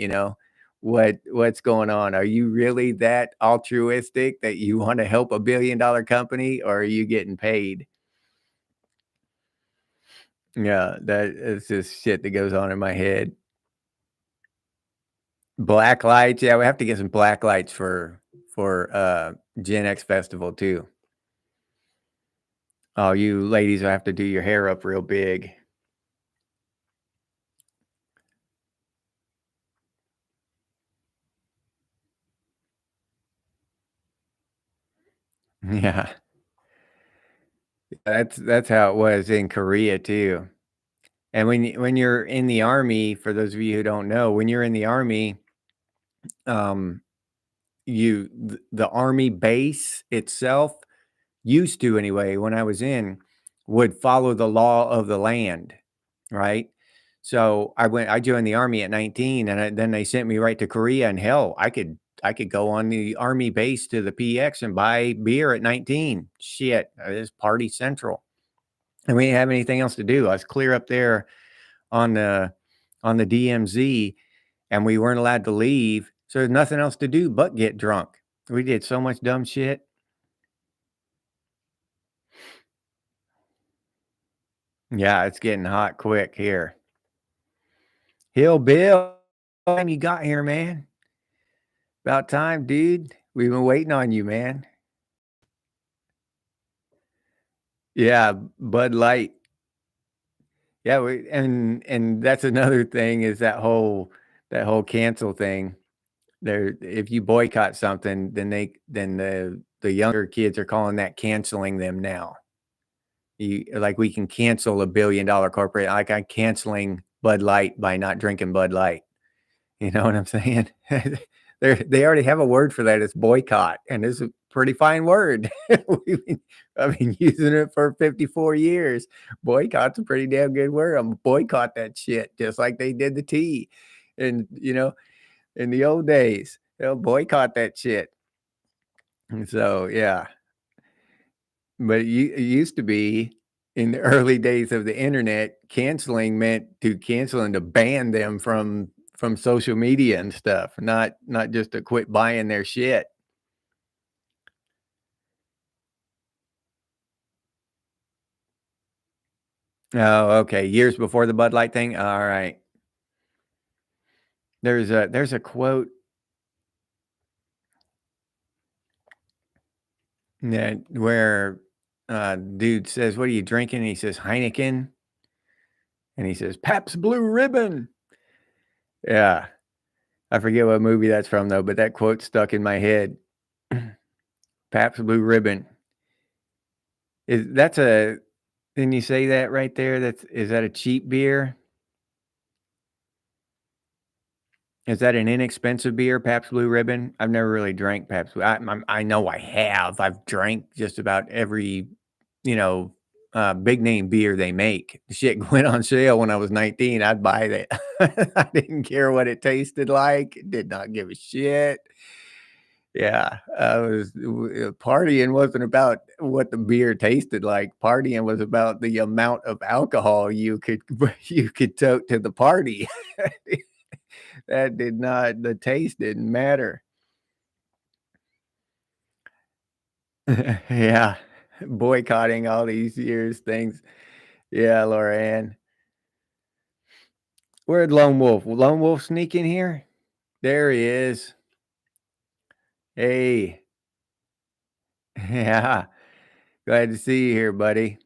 what's going on. Are you really that altruistic that you wanna help a billion-dollar company, or are you getting paid? Yeah, that is just shit that goes on in my head. Black lights, yeah, we have to get some black lights for Gen X Festival too. Oh, you ladies will have to do your hair up real big. Yeah. That's how it was in Korea too. And when you're in the army, for those of you who don't know, when you're in the army, um, the army base itself used to anyway, when I was in, would follow the law of the land, right? So I joined the army at 19 and then they sent me right to Korea and hell, I could go on the army base to the PX and buy beer at 19. Shit, it's party central. And we didn't have anything else to do. I was clear up there on the DMZ and we weren't allowed to leave. So there's nothing else to do but get drunk. We did so much dumb shit. Yeah, it's getting hot quick here. Hill Bill, time you got here, man. About time, dude. We've been waiting on you, man. Yeah, Bud Light. Yeah, and that's another thing is that whole cancel thing. There, if you boycott something, then the younger kids are calling that canceling them now. You like we can cancel $1 billion corporate. Like I'm canceling Bud Light by not drinking Bud Light. You know what I'm saying? They already have a word for that. It's boycott, and it's a pretty fine word. I've been using it for 54 years. Boycott's a pretty damn good word. I'm boycott that shit, just like they did the tea, and in the old days, they'll boycott that shit. And so yeah, but it used to be in the early days of the internet, canceling meant to cancel and to ban them from social media and stuff, not just to quit buying their shit. Oh, okay. Years before the Bud Light thing? All right. There's a quote that where dude says, "What are you drinking?" And he says, "Heineken." And he says, "Pabst Blue Ribbon." Yeah. I forget what movie that's from though, but that quote stuck in my head. Pabst Blue Ribbon. Is that's a Didn't you say that right there? Is that a cheap beer? Is that an inexpensive beer, Pabst Blue Ribbon? I've never really drank Pabst Blue. I know I have. I've drank just about every, you know, big name beer they make. The shit went on sale when I was 19. I'd buy that. I didn't care what it tasted like. Did not give a shit. Yeah, I was partying wasn't about what the beer tasted like. Partying was about the amount of alcohol you could you could tote to the party. That did not the taste didn't matter. Yeah, boycotting all these years things. Yeah, Laura Ann. Where'd Lone Wolf? Lone Wolf sneak in here? There he is. Hey. Yeah. Glad to see you here, buddy.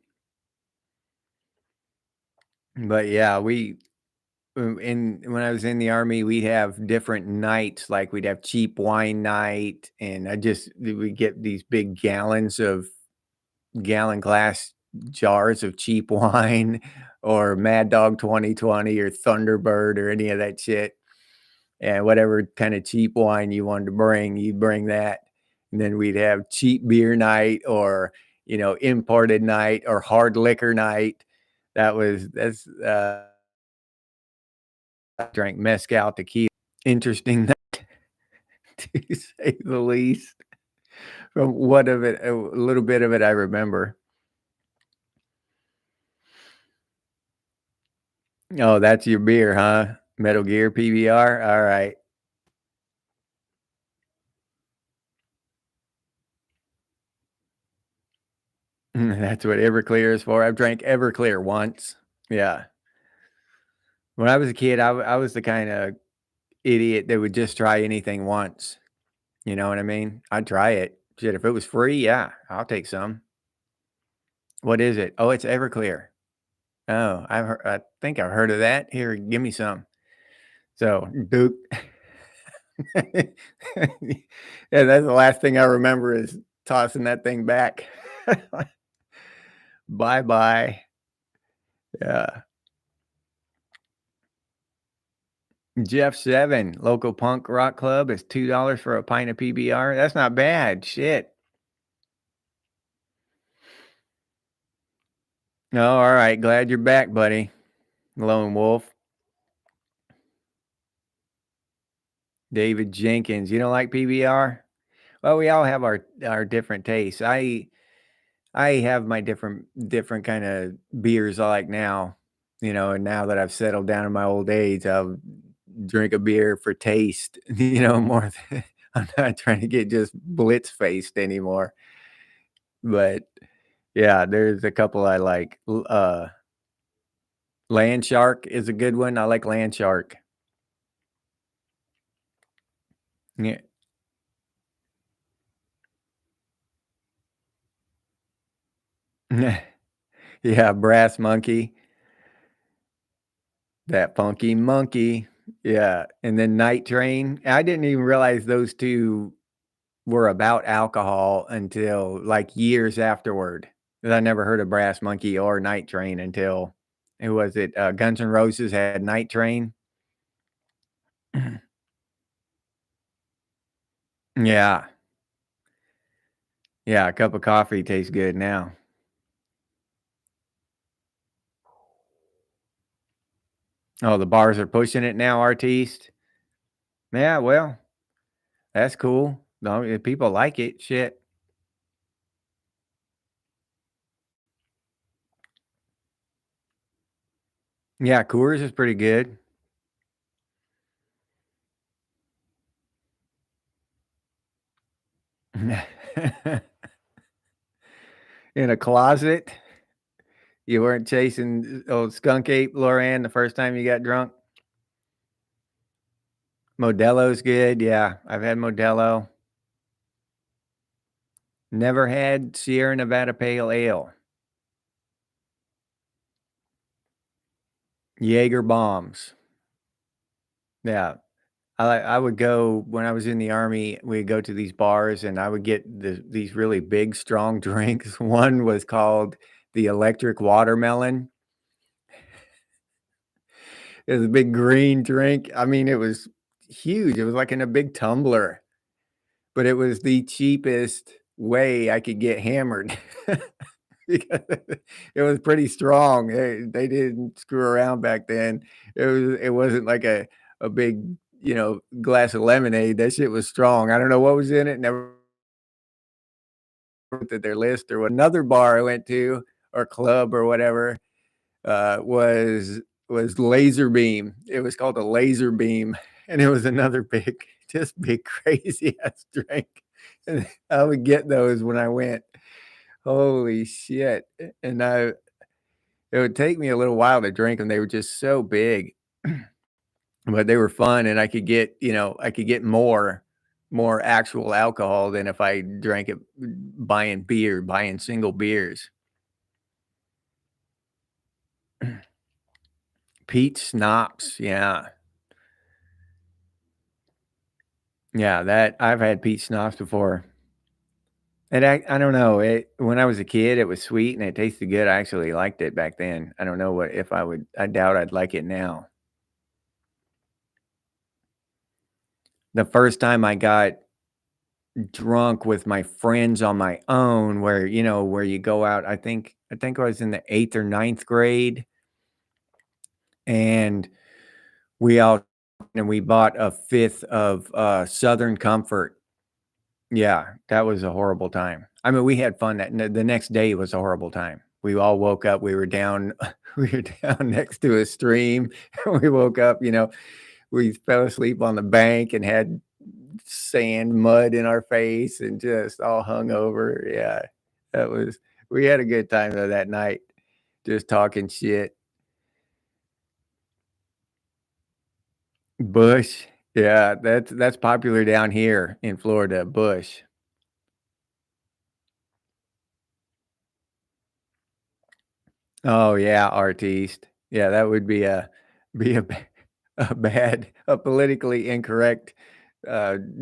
But yeah, in when I was in the army, we'd have different nights, like we'd have cheap wine night, and we get these big gallon glass jars of cheap wine or Mad Dog 2020 or Thunderbird or any of that shit. And whatever kind of cheap wine you wanted to bring, you'd bring that. And then we'd have cheap beer night or, imported night or hard liquor night. That's I drank mezcal, tequila. Interesting to say the least. From what of it, a little bit of it I remember. Oh, that's your beer, huh? Metal Gear PBR? All right. That's what Everclear is for. I've drank Everclear once. Yeah. When I was a kid, I was the kinda idiot that would just try anything once. You know what I mean? I'd try it. Shit, if it was free, yeah, I'll take some. What is it? Oh, it's Everclear. Oh, I think I've heard of that. Here, give me some. So, Duke. Yeah, that's the last thing I remember is tossing that thing back. Bye bye. Yeah. Jeff 7, local punk rock club is $2 for a pint of PBR. That's not bad. Shit. Oh, all right. Glad you're back, buddy. Lone Wolf. David Jenkins. You don't like PBR? Well, we all have our different tastes. I have my different kind of beers I like now, and now that I've settled down in my old age, I'll drink a beer for taste, more than I'm not trying to get just blitz faced anymore. But yeah, there's a couple I like. Land Shark is a good one. I like Land Shark. Yeah. Yeah, Brass Monkey, that funky monkey. Yeah, and then Night Train. I didn't even realize those 2 were about alcohol until, like, years afterward. 'Cause I never heard of Brass Monkey or Night Train until who was it? Guns N' Roses had Night Train. Yeah. Yeah, a cup of coffee tastes good now. Oh, the bars are pushing it now, Artiste? Yeah, well, that's cool. No, if people like it, shit. Yeah, Coors is pretty good. In a closet? You weren't chasing old skunk ape Loran the first time you got drunk? Modelo's good, yeah, I've had Modelo. Never had Sierra Nevada Pale Ale. Jaeger bombs. Yeah. I would go when I was in the Army, we'd go to these bars, and I would get these really big, strong drinks. One was called the electric watermelon. It was a big green drink. I mean, it was huge. It was like in a big tumbler, but it was the cheapest way I could get hammered because it was pretty strong. They didn't screw around back then. It wasn't like a big, glass of lemonade. That shit was strong. I don't know what was in it. Never looked at their list or what. Another bar I went to or club or whatever was Laser Beam. It was called a Laser Beam, and it was another big, just big crazy ass drink. And I would get those when I went. Holy shit! And it would take me a little while to drink them. They were just so big, but they were fun, and I could get more actual alcohol than if I drank it buying single beers. Peach schnapps, yeah. Yeah, that I've had peach schnapps before. And I don't know, when I was a kid, it was sweet and it tasted good. I actually liked it back then. I don't know what if I doubt I'd like it now. The first time I got drunk with my friends on my own where you go out, I think I was in the 8th or ninth grade, and we all and we bought a fifth of, Southern Comfort. Yeah, that was a horrible time. I mean, we had fun the next day was a horrible time. We all woke up, we were down we were down next to a stream, and we woke up, we fell asleep on the bank and had sand, mud in our face and just all hungover. Yeah, that was we had a good time though that night, just talking shit. Bush, yeah, that's popular down here in Florida, Bush. Oh, yeah, artiste. Yeah, that would be a ba a politically incorrect,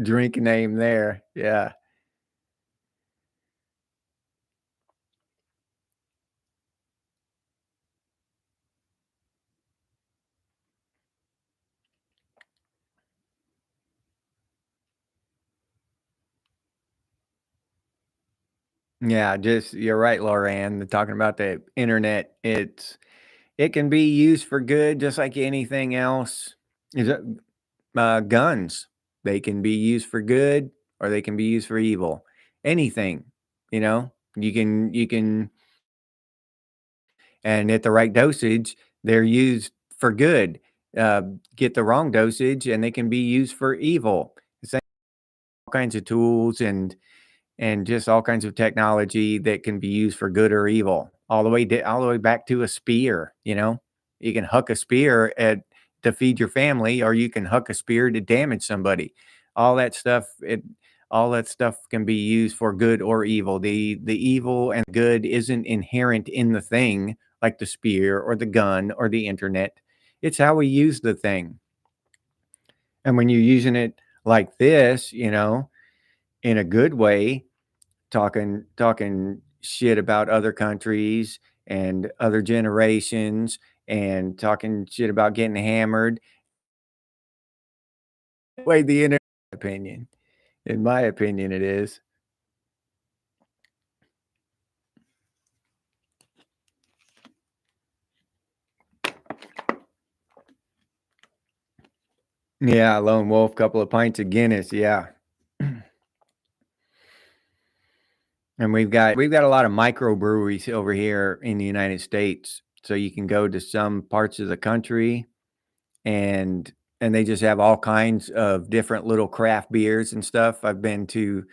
drink name there. Yeah. Yeah, just you're right, Lauren, talking about the internet. It can be used for good just like anything else. Is it guns? They can be used for good or they can be used for evil. Anything, you know? You can and at the right dosage, they're used for good. Uh, get the wrong dosage and they can be used for evil. Same all kinds of tools and just all kinds of technology that can be used for good or evil, all the way back to a spear. You know, you can huck a spear at to feed your family, or you can huck a spear to damage somebody. All that stuff, all that stuff can be used for good or evil. The evil and good isn't inherent in the thing, like the spear or the gun or the internet. It's how we use the thing. And when you're using it like this, you know, in a good way, talking shit about other countries and other generations and talking shit about getting hammered. Way the internet opinion. In my opinion, it is. Yeah, lone wolf, couple of pints of Guinness, yeah. And we've got a lot of microbreweries over here in the United States. So you can go to some parts of the country and they just have all kinds of different little craft beers and stuff. I've been to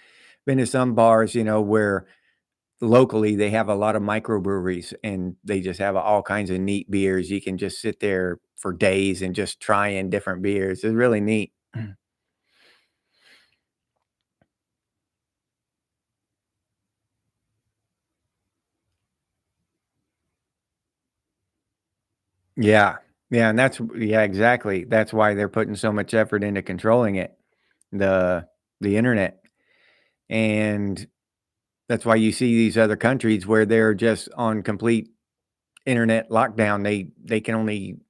some bars, you know, where locally they have a lot of microbreweries and they just have all kinds of neat beers. You can just sit there for days and just trying different beers. It's really neat. Yeah. Yeah, and yeah, exactly. That's why they're putting so much effort into controlling it, the the internet. And that's why you see these other countries where they're just on complete internet lockdown.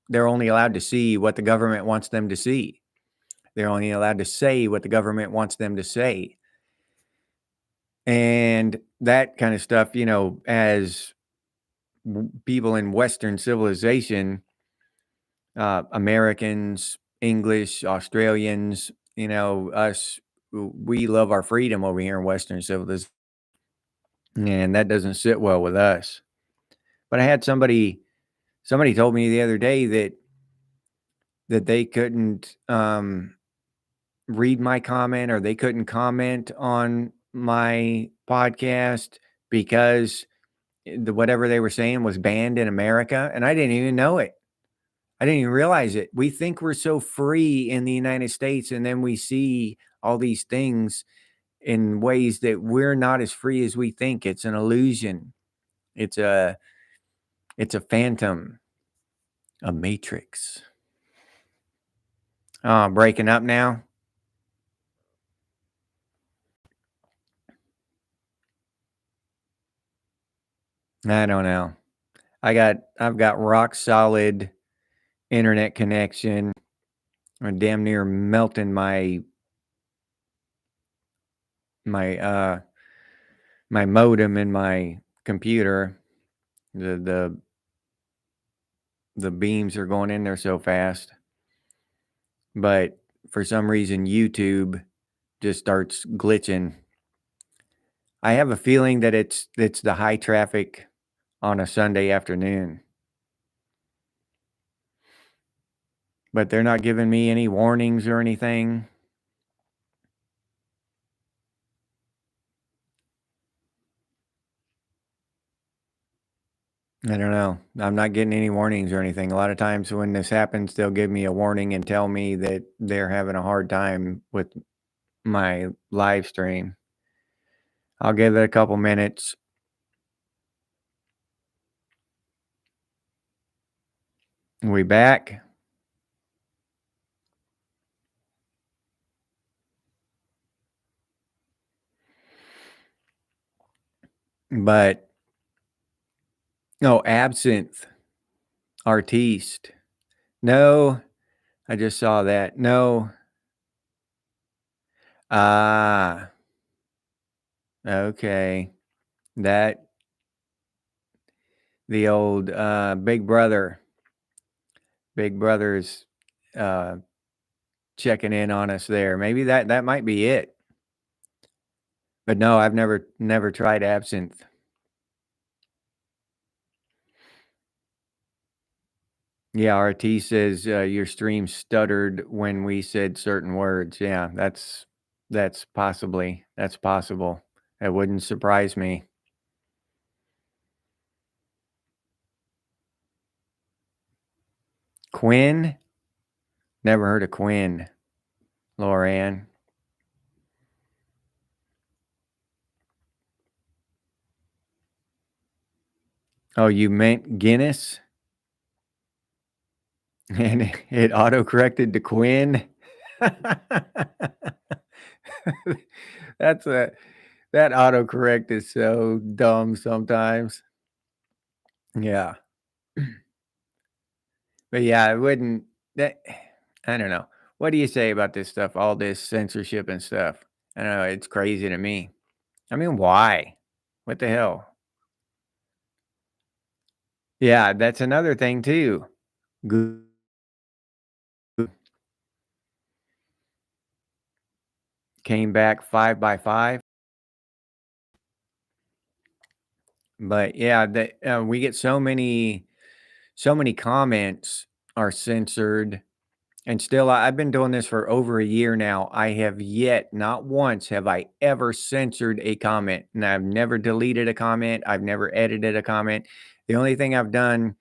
They're only allowed to see what the government wants them to see. They're only allowed to say what the government wants them to say. And that kind of stuff, you know, as people in Western civilization, Americans, English, Australians, you know, us, we love our freedom over here in Western civilization. And that doesn't sit well with us. But I had somebody told me the other day that they couldn't read my comment or they couldn't comment on my podcast because whatever they were saying was banned in America, and I didn't even know it. I didn't even realize it. We think we're so free in the United States, and then we see all these things in ways that we're not as free as we think. It's an illusion. It's a it's a phantom, a matrix. Oh, breaking up now? I don't know. I've got rock solid internet connection. I'm damn near melting my my modem in my computer. The the beams are going in there so fast. But for some reason YouTube just starts glitching. I have a feeling that it's the high traffic on a Sunday afternoon. But they're not giving me any warnings or anything. I don't know. I'm not getting any warnings or anything. A lot of times when this happens, they'll give me a warning and tell me that they're having a hard time with my live stream. I'll give it a couple minutes. We back? But no, absinthe, artiste. No, I just saw that. No. Ah, okay. That the old, Big Brother's, uh, checking in on us there. Maybe that might be it. But no, I've never tried absinthe. Yeah, RT says, your stream stuttered when we said certain words. Yeah, that's possible. That wouldn't surprise me. Quinn? Never heard of Quinn, Loran. Oh, you meant Guinness? And it auto-corrected to Quinn? That's a that autocorrect is so dumb sometimes. Yeah. But yeah, I wouldn't that I don't know. What do you say about this stuff? All this censorship and stuff. I don't know, it's crazy to me. I mean, why? What the hell? Yeah, that's another thing too. Goo came back 5 by 5, but yeah, we get so many comments are censored. And still, I've been doing this for over a year now. I have yet, not once have I ever censored a comment, and I've never deleted a comment. I've never edited a comment. The only thing I've done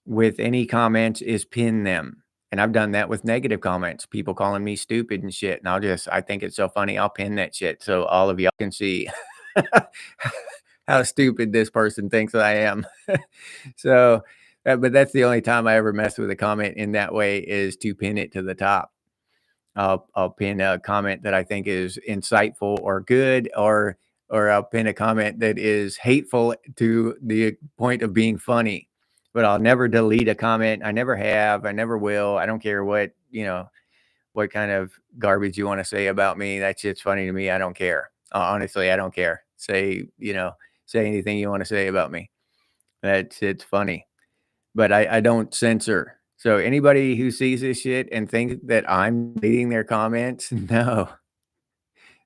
with any comments is pin them. And I've done that with negative comments, people calling me stupid and shit. And I think it's so funny. I'll pin that shit so all of y'all can see how stupid this person thinks I am. So, but that's the only time I ever mess with a comment in that way is to pin it to the top. I'll pin a comment that I think is insightful or good, or I'll pin a comment that is hateful to the point of being funny. But I'll never delete a comment. I never have. I never will. I don't care what, what kind of garbage you want to say about me. That shit's funny to me. I don't care. Honestly, I don't care. Say anything you want to say about me. It's funny. But I don't censor. So anybody who sees this shit and thinks that I'm deleting their comments, no,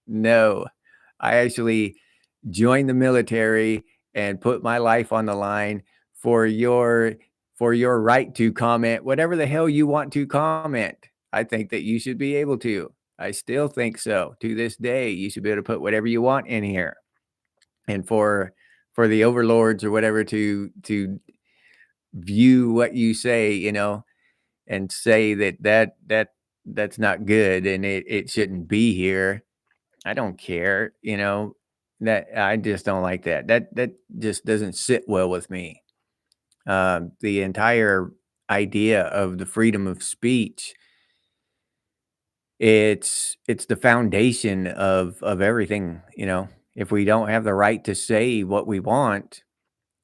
no. I actually joined the military and put my life on the line for your right to comment whatever the hell you want to comment. I think that you should be able to. I still think so. To this day, you should be able to put whatever you want in here. And for the overlords or whatever to view what you say, and say that's not good and it shouldn't be here. I don't care, that I just don't like that. That just doesn't sit well with me. The entire idea of the freedom of speech, it's the foundation of everything, If we don't have the right to say what we want,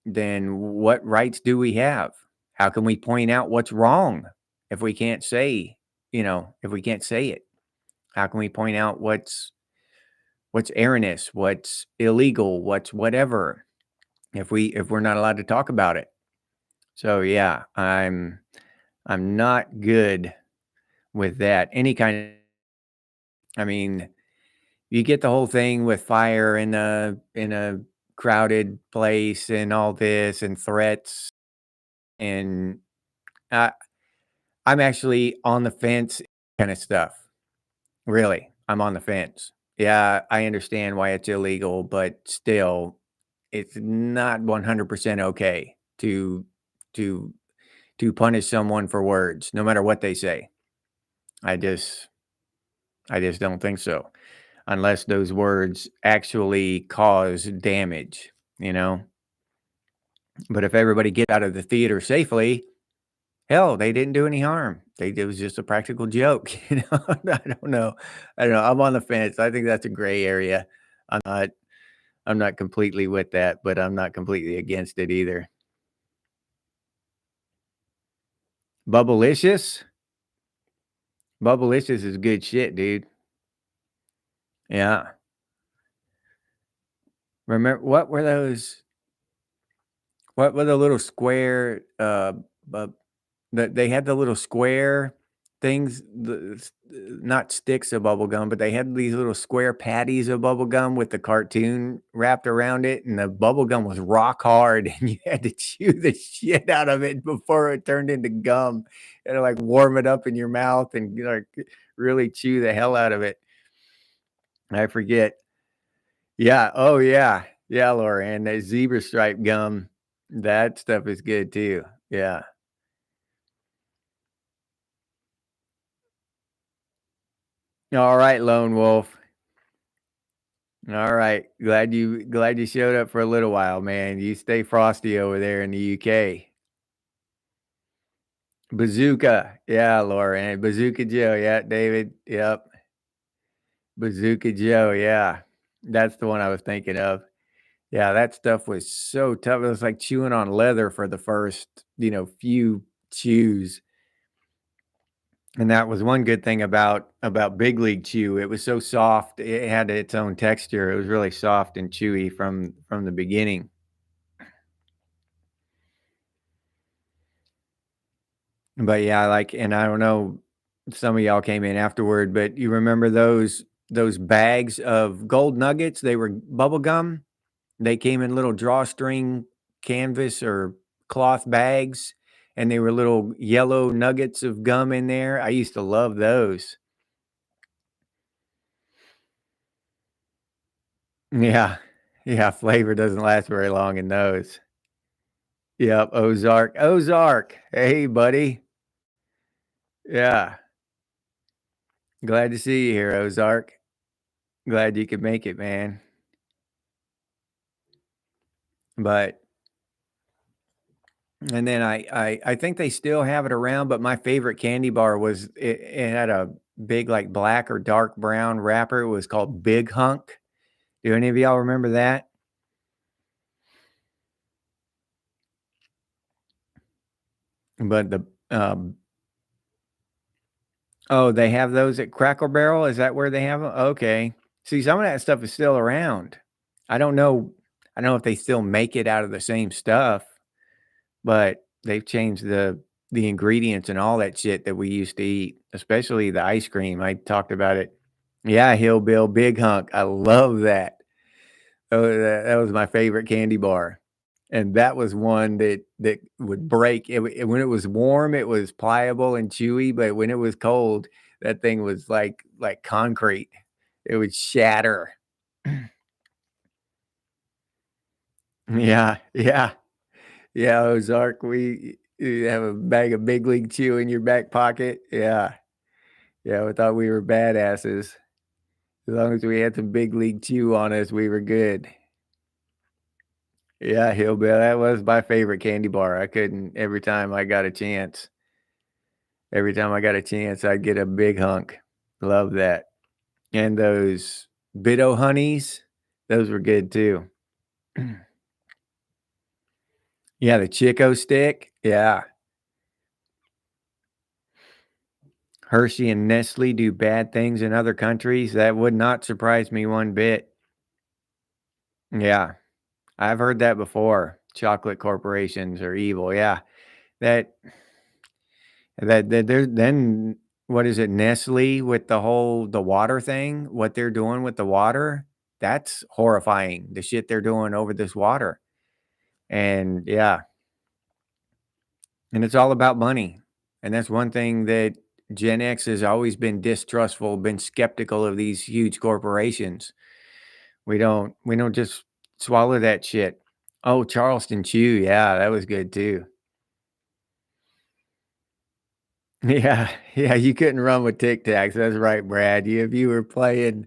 then what rights do we have? How can we point out what's wrong if we can't say, if we can't say it? How can we point out what's erroneous, what's illegal, what's whatever if we're not allowed to talk about it? So yeah, I'm not good with that. Any kind of I mean, you get the whole thing with fire in a crowded place and all this and threats and uh, I'm actually on the fence kind of stuff. Really, I'm on the fence. Yeah, I understand why it's illegal, but still, it's not 100% okay to to punish someone for words, no matter what they say. I just I just don't think so, unless those words actually cause damage, you know? But if everybody get out of the theater safely, hell, they didn't do any harm. It was just a practical joke, I don't know. I don't know. I'm on the fence. I think that's a gray area. I'm not I'm not completely with that, but I'm not completely against it either. Bubblicious? Bubblicious is good shit, dude. Yeah. Remember what were the little square, uh they had the little square things, not sticks of bubble gum, but they had these little square patties of bubble gum with the cartoon wrapped around it, and the bubble gum was rock hard, and you had to chew the shit out of it before it turned into gum. And like warm it up in your mouth and like really chew the hell out of it. I forget. Yeah. Oh yeah. Yeah, Laura. And the zebra stripe gum. That stuff is good too. Yeah. All right, Lone Wolf. All right. Glad you showed up for a little while, man. You stay frosty over there in the UK. Bazooka. Yeah, Laura. And Bazooka Joe. Yeah, David. Yep. Bazooka Joe. Yeah. That's the one I was thinking of. Yeah, that stuff was so tough. It was like chewing on leather for the first, few chews. And that was one good thing about Big League Chew. It was so soft. It had its own texture. It was really soft and chewy from the beginning. But yeah, like, and I don't know, some of y'all came in afterward, but you remember those bags of gold nuggets? They were bubble gum. They came in little drawstring canvas or cloth bags, and they were little yellow nuggets of gum in there. I used to love those. Yeah. Yeah, flavor doesn't last very long in those. Yep, Ozark. Ozark. Hey, buddy. Yeah. Glad to see you here, Ozark. Glad you could make it, man. But and then I think they still have it around, but my favorite candy bar was it had a big, like, black or dark brown wrapper. It was called Big Hunk. Do any of y'all remember that? But oh, they have those at Cracker Barrel? Is that where they have them? Okay. See, some of that stuff is still around. I don't know I don't know if they still make it out of the same stuff, but they've changed the ingredients and all that shit that we used to eat, especially the ice cream. I talked about it. Yeah, Hillbill Big Hunk. I love that. Oh, that was my favorite candy bar. And that was one that would break. When it was warm, it was pliable and chewy, but when it was cold, that thing was like concrete. It would shatter. Yeah, yeah, yeah, Ozark, you have a bag of Big League Chew in your back pocket. Yeah, yeah, we thought we were badasses. As long as we had some Big League Chew on us, we were good. Yeah, Hillbill, that was my favorite candy bar. I couldn't every time I got a chance, I'd get a big hunk. Love that. And those Biddo Honeys, those were good too. Yeah, the Chico stick. Yeah. Hershey and Nestle do bad things in other countries. That would not surprise me one bit. Yeah. I've heard that before. Chocolate corporations are evil. Yeah. That that there then what is it? Nestle with the water thing, what they're doing with the water, that's horrifying. The shit they're doing over this water. And yeah, and it's all about money. And that's one thing that Gen X has always been distrustful, been skeptical of these huge corporations. We don't just swallow that shit. Oh, Charleston Chew, yeah, that was good too. Yeah, yeah, you couldn't run with Tic Tacs. That's right, Brad. If you were playing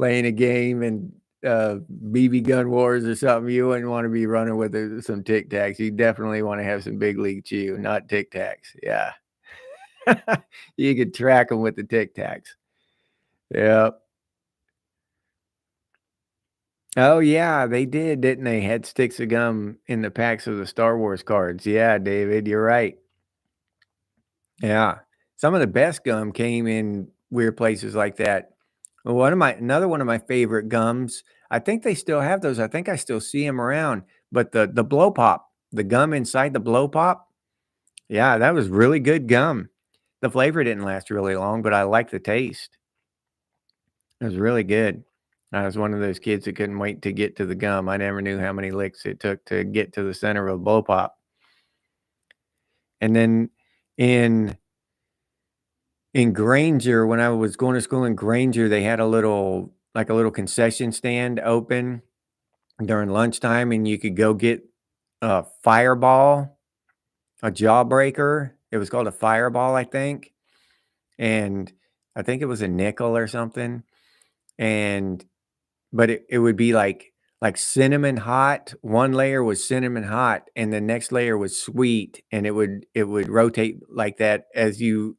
a game and BB gun wars or something, you wouldn't want to be running with some Tic Tacs. You definitely want to have some Big League Chew, not Tic Tacs. Yeah. You could track them with the Tic Tacs. Yep. Oh, yeah, they did, didn't they? Had sticks of gum in the packs of the Star Wars cards. Yeah, David, you're right. Yeah. Some of the best gum came in weird places like that. One of my another one of my favorite gums, I think they still have those, I think I still see them around, but the blow pop, the gum inside the blow pop, yeah, that was really good gum. The flavor didn't last really long, but I liked the taste. It was really good. I was one of those kids that couldn't wait to get to the gum. I never knew how many licks it took to get to the center of a blow pop. And then in in Granger, when I was going to school in Granger, they had a little like a little concession stand open during lunchtime, and you could go get a Fireball, a Jawbreaker. It was called a Fireball, I think, and I think it was a nickel or something, and but it would be like cinnamon hot. One layer was cinnamon hot, and the next layer was sweet, and it would rotate like that as you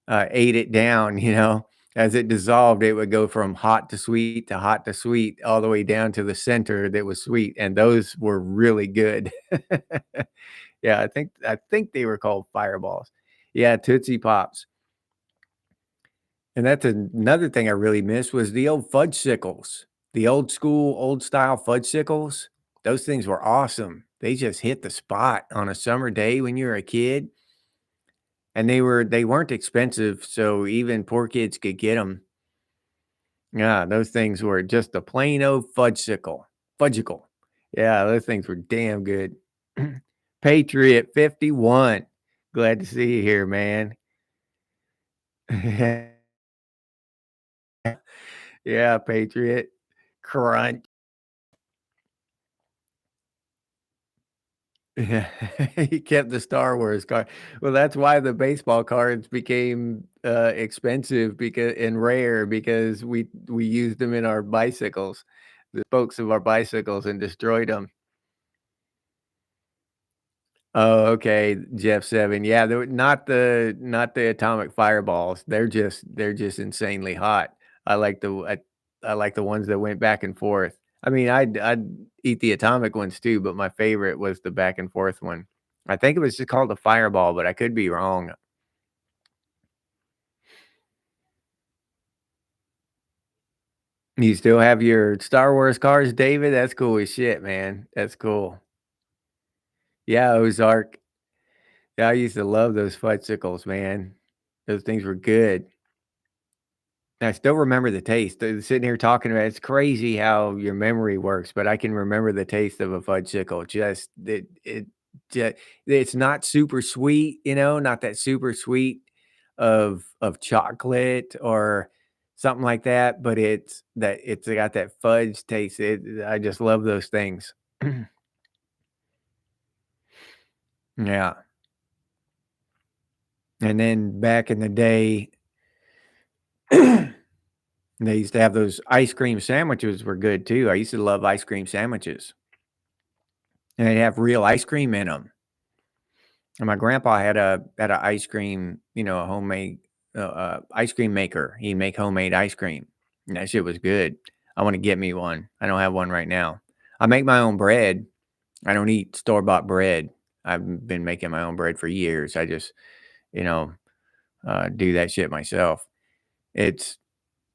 ate it down, you know? As it dissolved, it would go from hot to sweet to hot to sweet, all the way down to the center that was sweet, and those were really good. Yeah, I think they were called Fireballs. Yeah, Tootsie Pops. And that's another thing I really miss was the old fudgesicles. The old school, old style fudgesicles. Those things were awesome. They just hit the spot on a summer day when you were a kid, and they weren't expensive, so even poor kids could get them. Yeah, those things were just a plain old fudgesicle. Fudgicle. Yeah, those things were damn good. Patriot 51. Glad to see you here, man. Yeah, Patriot. Crunch. Yeah, he kept the Star Wars card. Well, that's why the baseball cards became, expensive because and rare because we used them in our bicycles, the spokes of our bicycles, and destroyed them. Oh, okay, Jeff 7. Yeah, they were not the atomic fireballs. They're just insanely hot. I like the I like the ones that went back and forth. I mean, I'd eat the atomic ones too, but my favorite was the back and forth one. I think it was just called a fireball, but I could be wrong. You still have your Star Wars cars, David? That's cool as shit, man. That's cool. Yeah, Ozark. Yeah, I used to love those fudgesicles, man. Those things were good. I still remember the taste. Sitting here talking about it, it's crazy how your memory works, but I can remember the taste of a fudgesicle. Just just it's not super sweet, you know, not that super sweet of chocolate or something like that, but it's got that fudge taste. I just love those things. Yeah. And then back in the day, they used to have those ice cream sandwiches were good too. I used to love ice cream sandwiches. And they have real ice cream in them. And my grandpa had a ice cream, you know, a homemade, ice cream maker. He'd make homemade ice cream, and that shit was good. I wanna get me one. I don't have one right now. I make my own bread. I don't eat store-bought bread. I've been making my own bread for years. I just, you know, do that shit myself. It's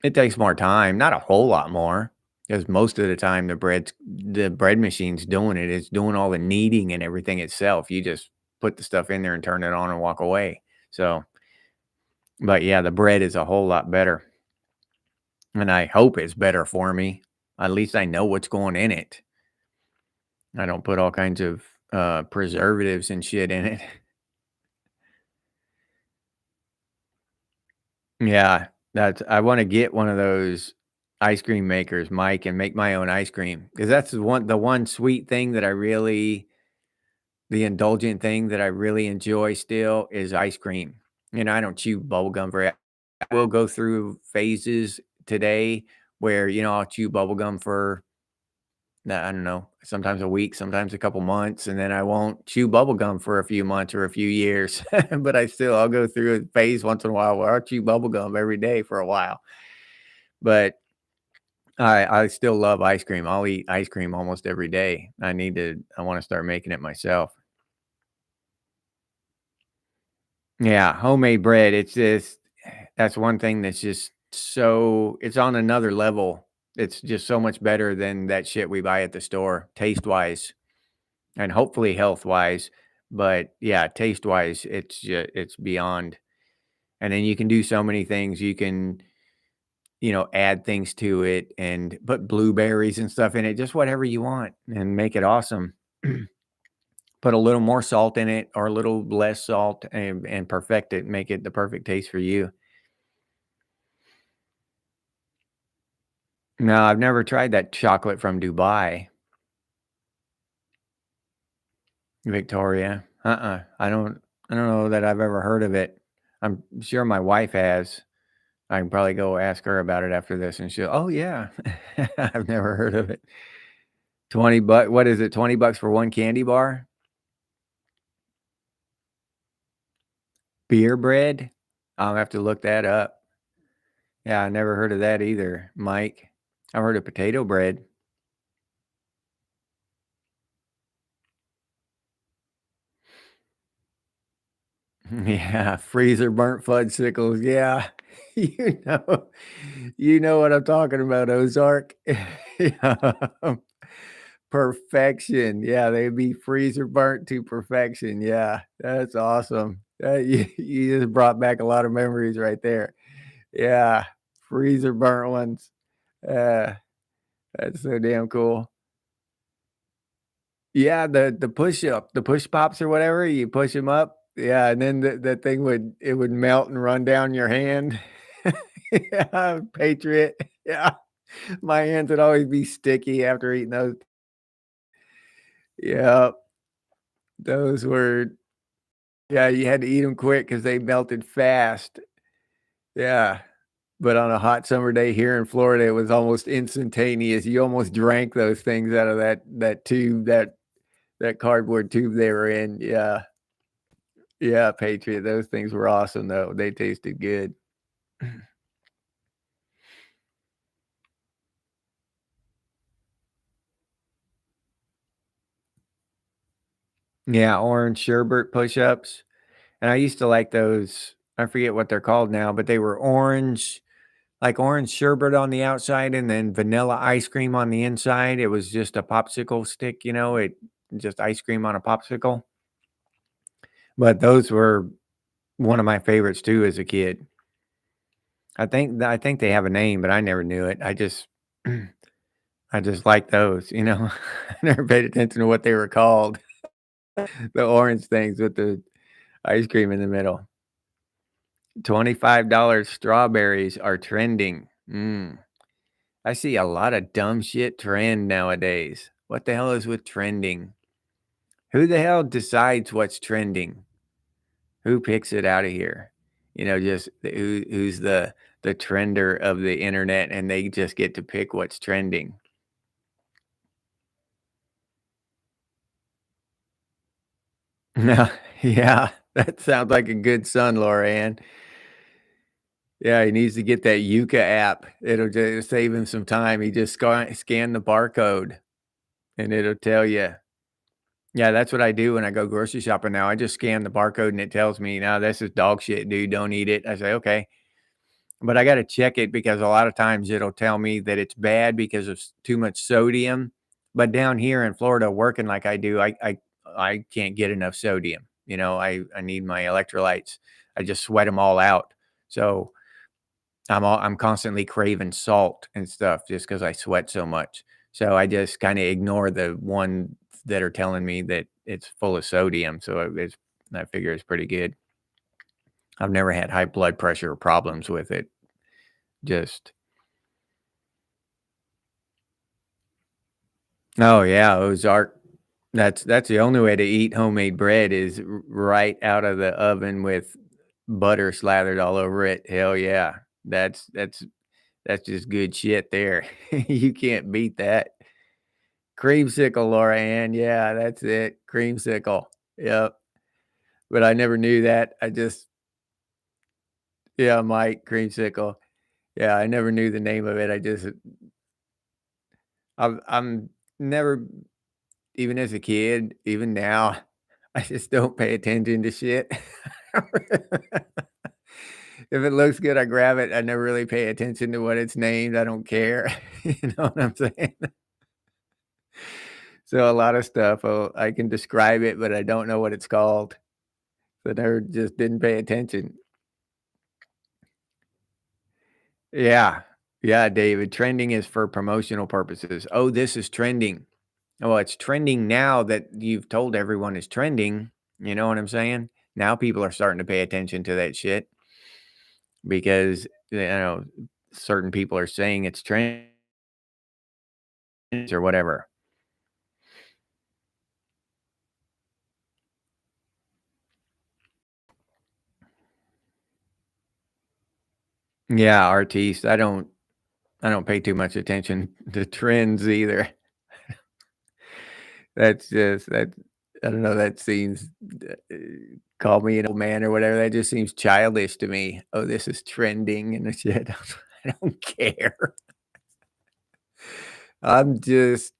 It takes more time, not a whole lot more, because most of the time the bread machine's doing it. It's doing all the kneading and everything itself. You just put the stuff in there and turn it on and walk away. So, but yeah, the bread is a whole lot better, and I hope it's better for me. At least I know what's going in it. I don't put all kinds of preservatives and shit in it. Yeah, that's I wanna get one of those ice cream makers, Mike, and make my own ice cream because that's the one sweet thing that I really the indulgent thing that I really enjoy still is ice cream. You know, I don't chew bubble gum very I will go through phases today where, you know, I'll chew bubble gum for, I don't know, sometimes a week, sometimes a couple months, and then I won't chew bubble gum for a few months or a few years. But I'll go through a phase once in a while where I'll chew bubble gum every day for a while. But I still love ice cream. I'll eat ice cream almost every day. I wanna start making it myself. Yeah, homemade bread, it's just that's one thing that's just So, it's on another level. It's just so much better than that shit we buy at the store, taste-wise, and hopefully health-wise, but yeah, taste-wise, it's beyond. And then you can do so many things. You can, add things to it and put blueberries and stuff in it, just whatever you want and make it awesome. Put a little more salt in it or a little less salt and perfect it, make it the perfect taste for you. No, I've never tried that chocolate from Dubai, Victoria. I don't know that I've ever heard of it. I'm sure my wife has. I can probably go ask her about it after this and she'll, "Oh, yeah." I've never heard of it. 20 bucks. What is it, 20 bucks for one candy bar? Beer bread? I'll have to look that up. Yeah, I never heard of that either, Mike. I've heard of potato bread. Yeah, freezer burnt fudgesicles, yeah. You know you know what I'm talking about, Ozark. Yeah. Perfection, yeah, they'd be freezer burnt to perfection, yeah, that's awesome. You just brought back a lot of memories right there. Yeah, freezer burnt ones. Uh, that's so damn cool. Yeah, the push up, the push pops or whatever, you push them up, yeah, and then the thing would melt and run down your hand. Yeah, Patriot, yeah. My hands would always be sticky after eating those. Yeah, those were yeah, you had to eat them quick because they melted fast. Yeah, but on a hot summer day here in Florida, it was almost instantaneous. You almost drank those things out of that tube, that cardboard tube they were in. Yeah. Yeah, Patriot, those things were awesome, though. They tasted good. Yeah, orange sherbet push-ups, and I used to like those. I forget what they're called now, but they were orange, like orange sherbet on the outside and then vanilla ice cream on the inside. It was just a popsicle stick, it just ice cream on a popsicle. But those were one of my favorites too as a kid. I think they have a name, but I never knew it. I just like those, I never paid attention to what they were called. The orange things with the ice cream in the middle. $25 strawberries are trending. I see a lot of dumb shit trend nowadays. What the hell is with trending? Who the hell decides what's trending? Who picks it out of here? Just who's the trender of the internet and they just get to pick what's trending. No, yeah, that sounds like a good son, Laura Ann. Yeah, he needs to get that Yuka app. It'll just save him some time. He just scan the barcode and it'll tell you. Yeah, that's what I do when I go grocery shopping now. I just scan the barcode and it tells me, "No, this is dog shit, dude. Don't eat it." I say, "Okay." But I gotta check it because a lot of times it'll tell me that it's bad because of too much sodium. But down here in Florida, working like I do, I can't get enough sodium. I need my electrolytes. I just sweat them all out. So I'm constantly craving salt and stuff just because I sweat so much. So I just kinda ignore the one that are telling me that it's full of sodium, so I figure it's pretty good. I've never had high blood pressure problems with it, just oh, yeah, Ozark. That's the only way to eat homemade bread is right out of the oven with butter slathered all over it. Hell yeah. That's just good shit there. You can't beat that. Creamsicle, Laura Ann, yeah, that's it, creamsicle, yep, but I never knew that, I just yeah, Mike, creamsicle, yeah, I never knew the name of it, I'm never even as a kid, even now, I just don't pay attention to shit. If it looks good, I grab it. I never really pay attention to what it's named. I don't care. You know what I'm saying? So a lot of stuff, I can describe it, but I don't know what it's called. So I never just didn't pay attention. Yeah. Yeah, David. Trending is for promotional purposes. Oh, this is trending. Oh, it's trending now that you've told everyone it's trending. You know what I'm saying? Now people are starting to pay attention to that shit because, certain people are saying it's trending or whatever. Yeah, artistes. I don't pay too much attention to trends either. That's just that I don't know, that seems call me an old man or whatever, that just seems childish to me. "Oh, this is trending," and shit. I don't care. I'm just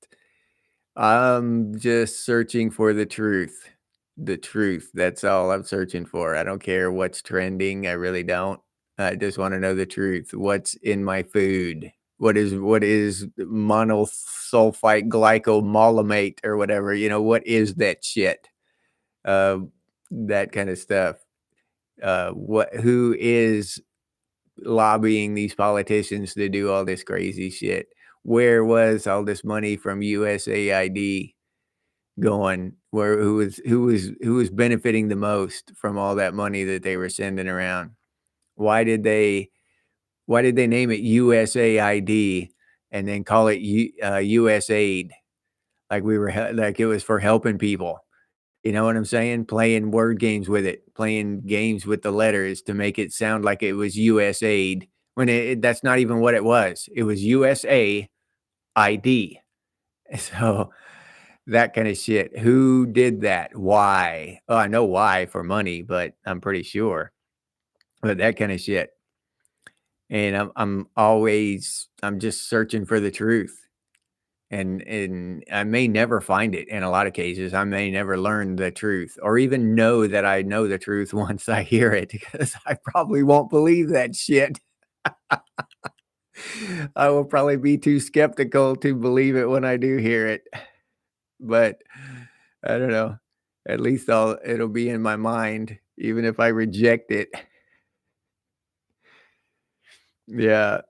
I'm just searching for the truth. The truth, that's all I'm searching for. I don't care what's trending, I really don't. I just wanna know the truth. What's in my food? What is monosulfite glycomolamate or whatever, what is that shit? Uh, that kinda stuff. Who is lobbying these politicians to do all this crazy shit? Where was all this money from USAID going? Who was benefiting the most from all that money that they were sending around? Why did they why did they name it USAID and then call it USAID? Like like it was for helping people. You know what I'm saying? Playing word games with it, playing games with the letters to make it sound like it was USAID when that's not even what it was. It was USAID. So that kind of shit. Who did that? Why? Oh, I know why for money, but I'm pretty sure. But that kind of shit. And I'm just searching for the truth. And I may never find it in a lot of cases. I may never learn the truth or even know that I know the truth once I hear it because I probably won't believe that shit. I will probably be too skeptical to believe it when I do hear it. But I don't know. At least it'll be in my mind even if I reject it. Yeah.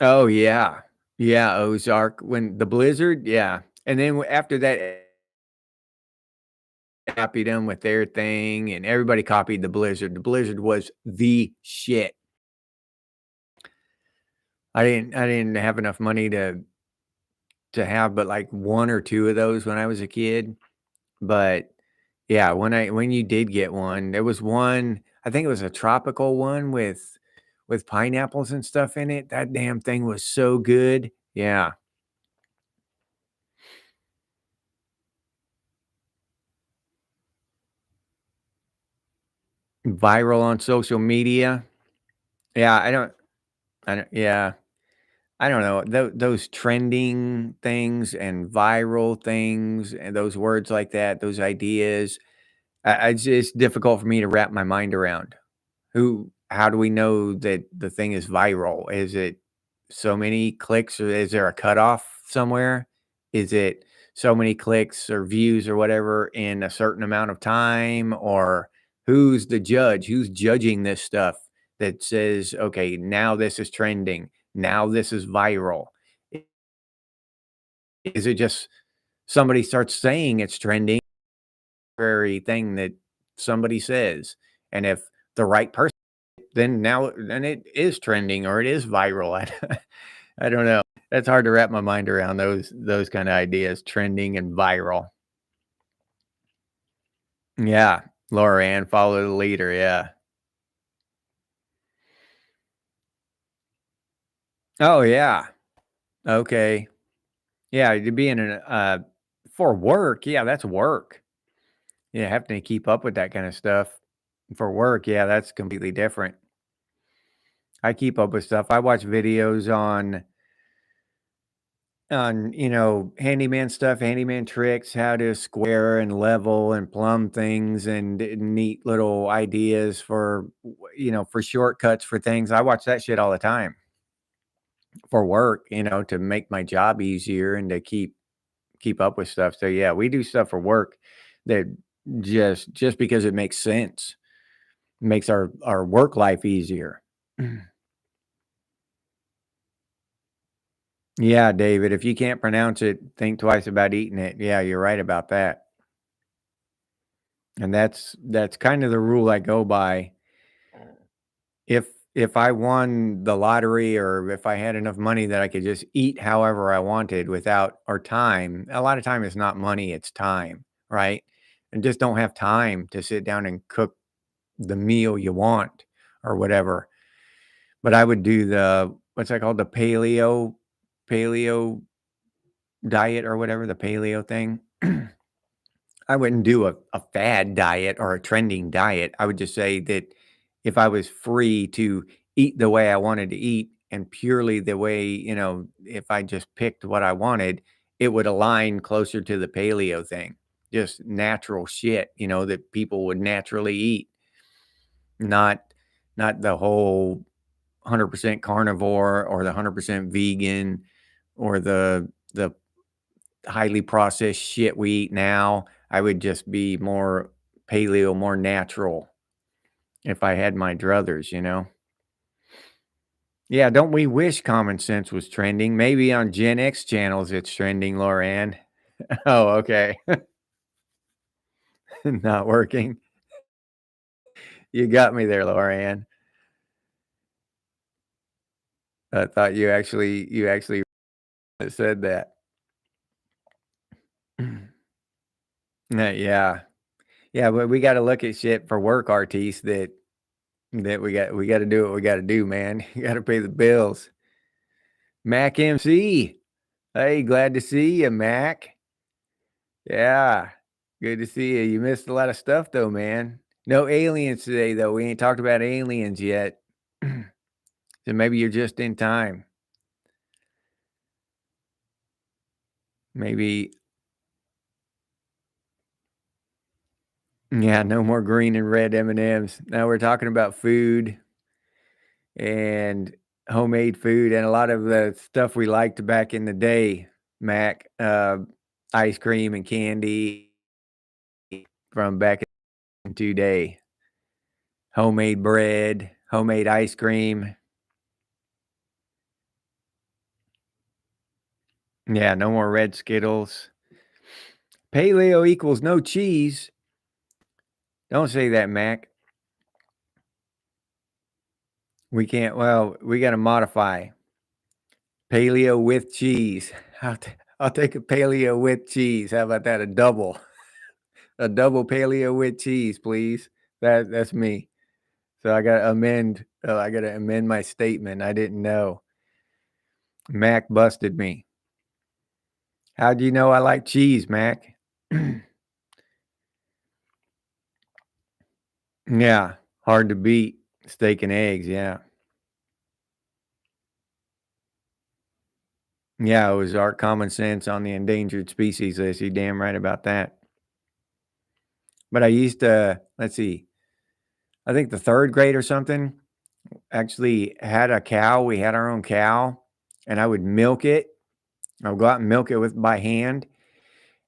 Oh yeah. Yeah, Ozark when the blizzard, yeah. And then after that copied them with their thing, and everybody copied the Blizzard. The Blizzard was the shit. I didn't have enough money to have but, like, 1 or 2 of those when I was a kid, but, yeah, when you did get one, there was one I think it was a tropical one with pineapples and stuff in it. That damn thing was so good. Yeah. Viral on social media. Yeah, I don't yeah. I don't know, those trending things and viral things and those words like that, those ideas, I it's difficult for me to wrap my mind around. How do we know that the thing is viral? Is it so many clicks or is there a cutoff somewhere? Is it so many clicks or views or whatever in a certain amount of time? Or who's the judge? Who's judging this stuff that says, okay, now this is trending. Now this is viral. Is it just somebody starts saying it's trending, very thing that somebody says, and if the right person, then it is trending or it is viral. I don't know. That's hard to wrap my mind around those kinda ideas, trending and viral. Yeah, Laura Ann, follow the leader, yeah. Oh, yeah. Okay. Yeah, to be in for work, yeah, that's work. Yeah, having to keep up with that kinda stuff for work, yeah, that's completely different. I keep up with stuff. I watch videos on on, handyman stuff, handyman tricks, how to square and level and plumb things and neat little ideas for, for shortcuts for things. I watch that shit all the time for work, to make my job easier and to keep up with stuff. So yeah, we do stuff for work that just because it makes sense, makes our work life easier. Yeah, David, if you can't pronounce it, think twice about eating it. Yeah, you're right about that. And that's kind of the rule I go by. If I won the lottery or if I had enough money that I could just eat however I wanted without or time, a lot of time it's not money, it's time, right? And just don't have time to sit down and cook the meal you want or whatever. But I would do the what's that called? The paleo diet or whatever, the paleo thing. I wouldn't do a fad diet or a trending diet. I would just say that if I was free to eat the way I wanted to eat and purely the way, if I just picked what I wanted, it would align closer to the paleo thing. Just natural shit, that people would naturally eat, not not the whole 100% carnivore or the 100% vegan or the highly processed shit we eat now. I would just be more paleo, more natural if I had my druthers. Yeah, don't we wish common sense was trending? Maybe on Gen X channels it's trending, Loran. Oh, okay. Not working. You got me there, Loran. I thought you actually said that. Yeah. Yeah, but we gotta look at shit for work, artists, that we gotta do what we gotta do, man. You gotta pay the bills. Mac MC. Hey, glad to see you, Mac. Yeah, good to see you. You missed a lot of stuff though, man. No aliens today though. We ain't talked about aliens yet. So maybe you're just in time. Maybe yeah, no more green and red M&Ms. Now we're talking about food and homemade food and a lot of the stuff we liked back in the day, Mac. Ice cream and candy from back in today. Homemade bread, homemade ice cream. Yeah, no more red Skittles. Paleo equals no cheese. Don't say that, Mac. We can't. Well, we got to modify paleo with cheese. I'll take a paleo with cheese. How about that? A double paleo with cheese, please. That's me. So I got to amend. I got to amend my statement. I didn't know. Mac busted me. How'd you know I like cheese, Mac? Yeah, hard to beat. Steak and eggs, yeah. Yeah, it was our common sense on the endangered species list. You're damn right about that. But I used to, let's see, I think the 3rd grade or something, actually had a cow. We had our own cow, and I would milk it. I would go out and milk it with by hand,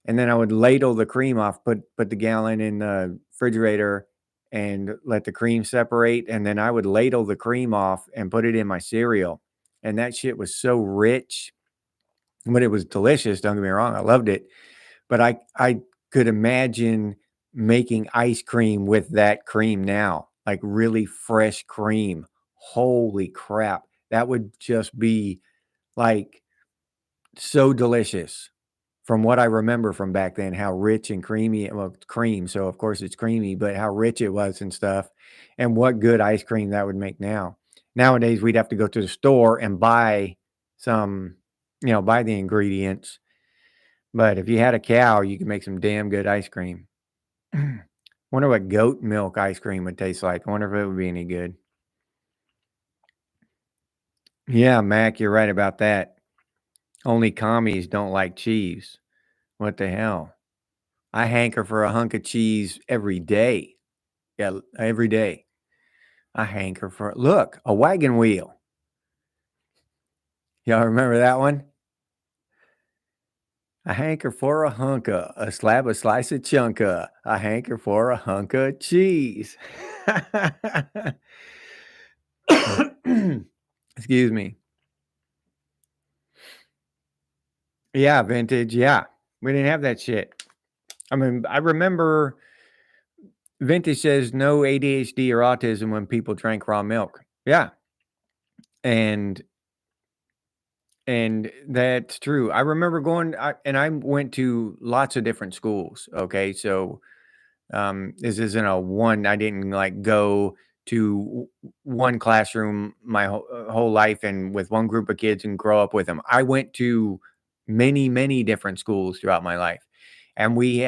and then I would ladle the cream off, put the gallon in the refrigerator and let the cream separate, and then I would ladle the cream off and put it in my cereal. And that shit was so rich, but it was delicious. Don't get me wrong, I loved it. But I could imagine making ice cream with that cream now, like really fresh cream. Holy crap. That would just be like so delicious from what I remember from back then, how rich and creamy, well, it's cream, so of course it's creamy, but how rich it was and stuff, and what good ice cream that would make now. Nowadays, we'd have to go to the store and buy some, buy the ingredients. But if you had a cow, you could make some damn good ice cream. Wonder what goat milk ice cream would taste like. I wonder if it would be any good. Yeah, Mac, you're right about that. Only commies don't like cheese. What the hell? I hanker for a hunk of cheese every day. Yeah, every day. I hanker for look, a wagon wheel. Y'all remember that one? I hanker for a hunka, a slab, a slice of chunka. I hanker for a hunk of cheese. Excuse me. Yeah, vintage. Yeah. We didn't have that shit. I mean, I remember vintage says no ADHD or autism when people drank raw milk. Yeah. And that's true. I remember I went to lots of different schools. Okay. So this isn't a one. I didn't like go to one classroom my whole life and with one group of kids and grow up with them. I went to many, many different schools throughout my life. And we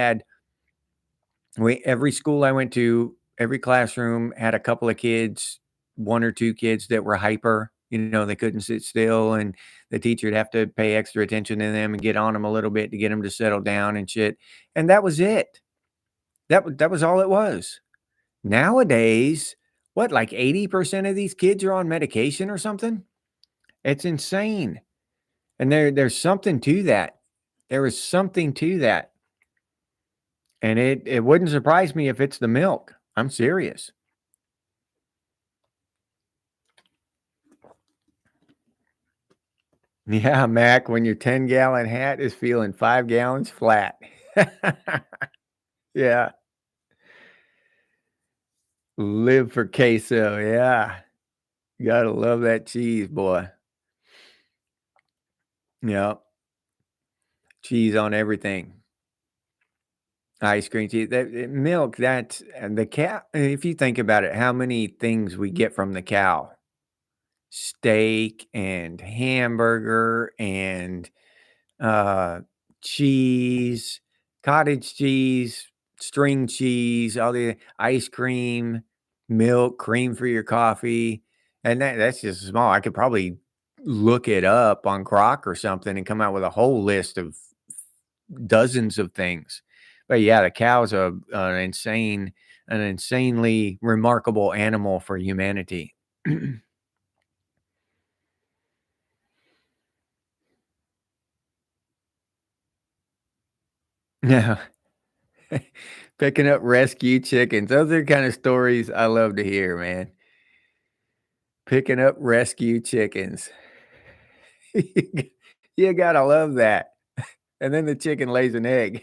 every school I went to, every classroom had a couple of kids, one or two kids that were hyper. They couldn't sit still, and the teacher'd have to pay extra attention to them and get on them a little bit to get them to settle down and shit. And that was it. That was all it was. Nowadays, what, like 80% of these kids are on medication or something? It's insane. And there's something to that. There is something to that. And it wouldn't surprise me if it's the milk. I'm serious. Yeah, Mac, when your 10-gallon hat is feeling 5 gallons flat. Yeah. Live for queso. Yeah. Gotta love that cheese, boy. Yeah. Cheese on everything. Ice cream, cheese, milk, that's and the cow. If you think about it, how many things we get from the cow? Steak and hamburger and uh, cheese, cottage cheese, string cheese, all the ice cream, milk, cream for your coffee, and that's just small. I could probably look it up on Grok or something and come out with a whole list of dozens of things. But yeah, the cow's an insanely remarkable animal for humanity. Yeah. Picking up rescue chickens. Those are kind of stories I love to hear, man. Picking up rescue chickens. You gotta love that. And then the chicken lays an egg.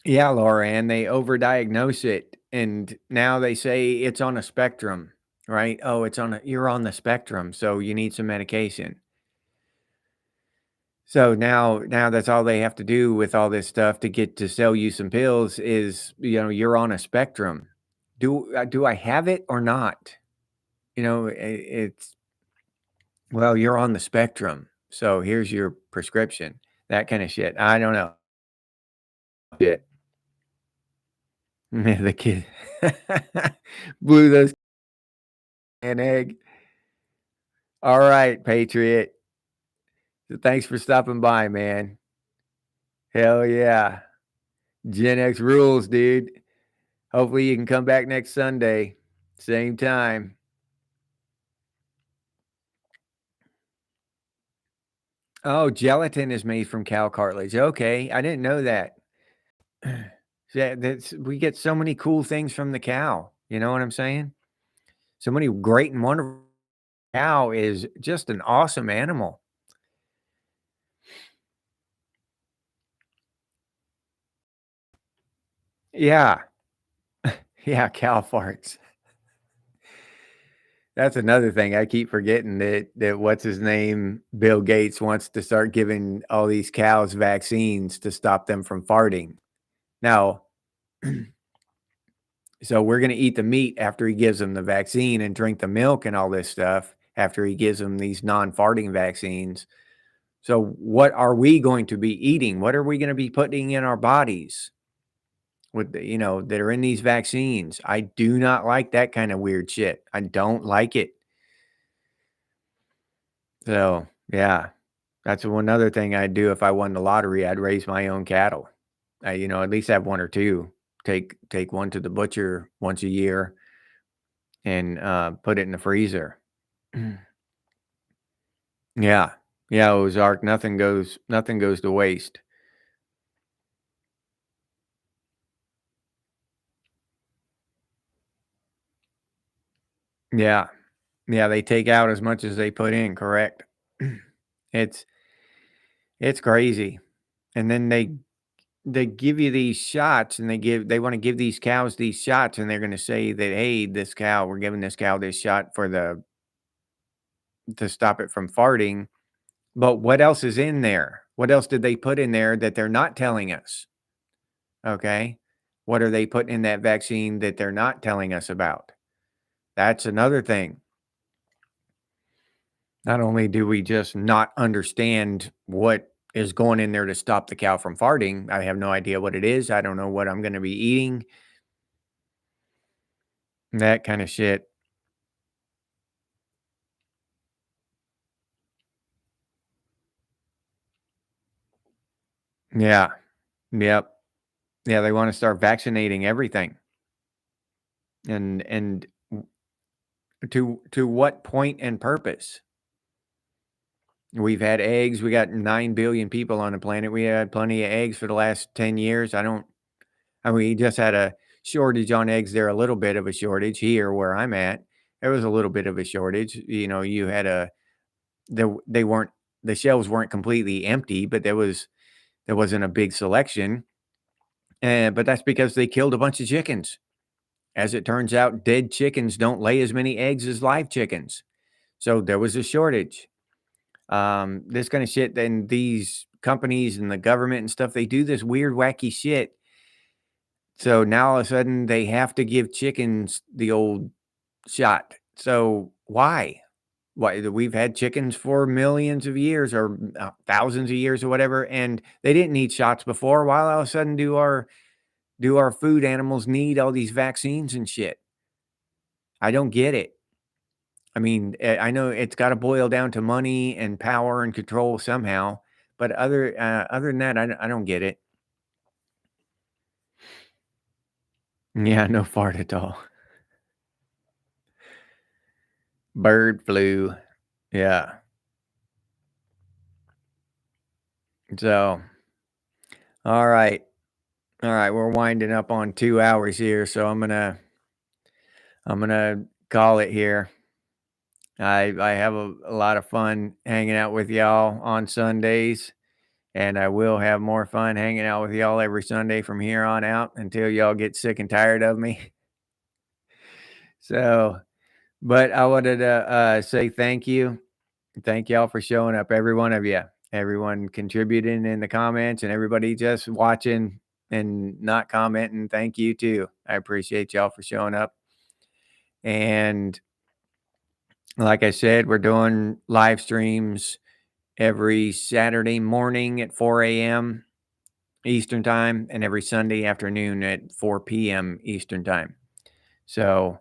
Yeah, Laura, and they overdiagnose it, and now they say it's on a spectrum, right? Oh, you're on the spectrum, so you need some medication. So now that's all they have to do with all this stuff to get to sell you some pills is, you're on a spectrum. Do I have it or not? It's well, you're on the spectrum. So here's your prescription. That kind of shit. I don't know. Shit. The kid blew those an egg. All right, Patriot. So thanks for stopping by, man. Hell yeah. Gen X rules, dude. Hopefully you can come back next Sunday. Same time. Oh, gelatin is made from cow cartilage. Okay, I didn't know that. Yeah, we get so many cool things from the cow. You know what I'm saying? So many great and wonderful. Cow is just an awesome animal. Yeah, yeah, cow farts. That's another thing I keep forgetting that what's his name, Bill Gates wants to start giving all these cows vaccines to stop them from farting. Now, so we're gonna eat the meat after he gives them the vaccine and drink the milk and all this stuff after he gives them these non-farting vaccines. So what are we going to be eating? What are we gonna be putting in our bodies? with that are in these vaccines. I do not like that kind of weird shit. I don't like it. So, yeah, that's one other thing I'd do if I won the lottery. I'd raise my own cattle. At least have one or two. Take one to the butcher once a year and put it in the freezer. Yeah. Yeah, Ozark, nothing goes to waste. Yeah. Yeah, they take out as much as they put in, correct? It's it's crazy. And then they give you these shots and they want to give these cows these shots and they're going to say that, hey, we're giving this cow this shot to stop it from farting. But what else is in there? What else did they put in there that they're not telling us? Okay. What are they putting in that vaccine that they're not telling us about? That's another thing. Not only do we just not understand what is going in there to stop the cow from farting, I have no idea what it is. I don't know what I'm going to be eating. That kind of shit. Yeah. Yep. Yeah, they want to start vaccinating everything. And to what point and purpose? We've had eggs. We got 9 billion people on the planet. We had plenty of eggs for the last 10 years. We just had a shortage on eggs there, a little bit of a shortage here where I'm at. There was a little bit of a shortage. You had they weren't, the shelves weren't completely empty, but there wasn't a big selection. But that's because they killed a bunch of chickens. As it turns out, dead chickens don't lay as many eggs as live chickens. So there was a shortage. This kind of shit, then these companies and the government and stuff, they do this weird, wacky shit. So now all of a sudden they have to give chickens the old shot. So why? Why we've had chickens for millions of years or thousands of years or whatever, and they didn't need shots before. Why all of a sudden do our food animals need all these vaccines and shit? I don't get it. I mean, I know it's got to boil down to money and power and control somehow, but other than that, I don't get it. Yeah, no fart at all. Bird flu. Yeah. So, all right. All right, we're winding up on 2 hours here, so I'm gonna call it here. I have a lot of fun hanging out with y'all on Sundays, and I will have more fun hanging out with y'all every Sunday from here on out until y'all get sick and tired of me. So, but I wanted to say thank you. Thank y'all for showing up, every one of you, everyone contributing in the comments, and everybody just watching and not commenting. Thank you too. I appreciate y'all for showing up. And like I said, we're doing live streams every Saturday morning at 4 a.m. Eastern time and every Sunday afternoon at 4 p.m. Eastern time. So,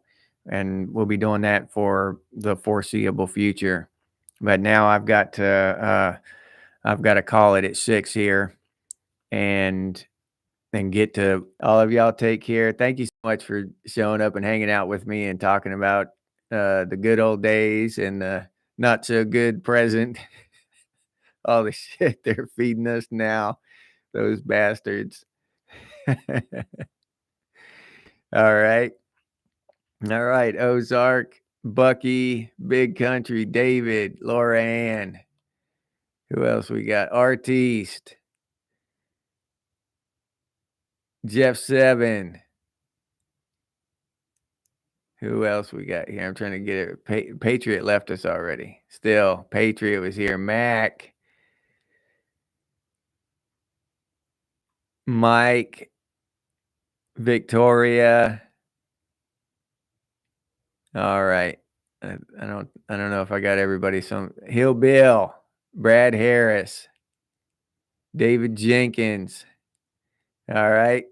and we'll be doing that for the foreseeable future. But now I've got to call it at 6 here and get to all of y'all. Take care. Thank you so much for showing up and hanging out with me and talking about the good old days and the not so good present. All the shit they're feeding us now, those bastards. All right. All right. Ozark, Bucky, Big Country, David, Laura Ann. Who else we got? Artiste, Jeff Seven. Who else we got here? I'm trying to get it. Patriot left us already. Still, Patriot was here. Mac, Mike, Victoria. All right. I don't know if I got everybody. Some Hill Bill, Brad Harris, David Jenkins. All right.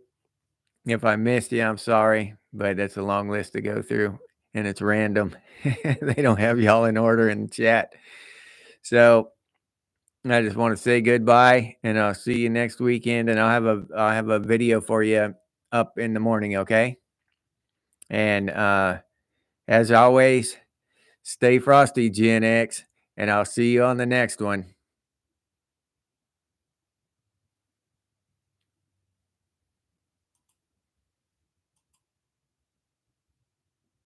If I missed you, I'm sorry, but that's a long list to go through, and it's random. They don't have y'all in order in the chat. So I just want to say goodbye, and I'll see you next weekend. And I'll have a video for you up in the morning, okay? And as always, stay frosty, Gen X, and I'll see you on the next one.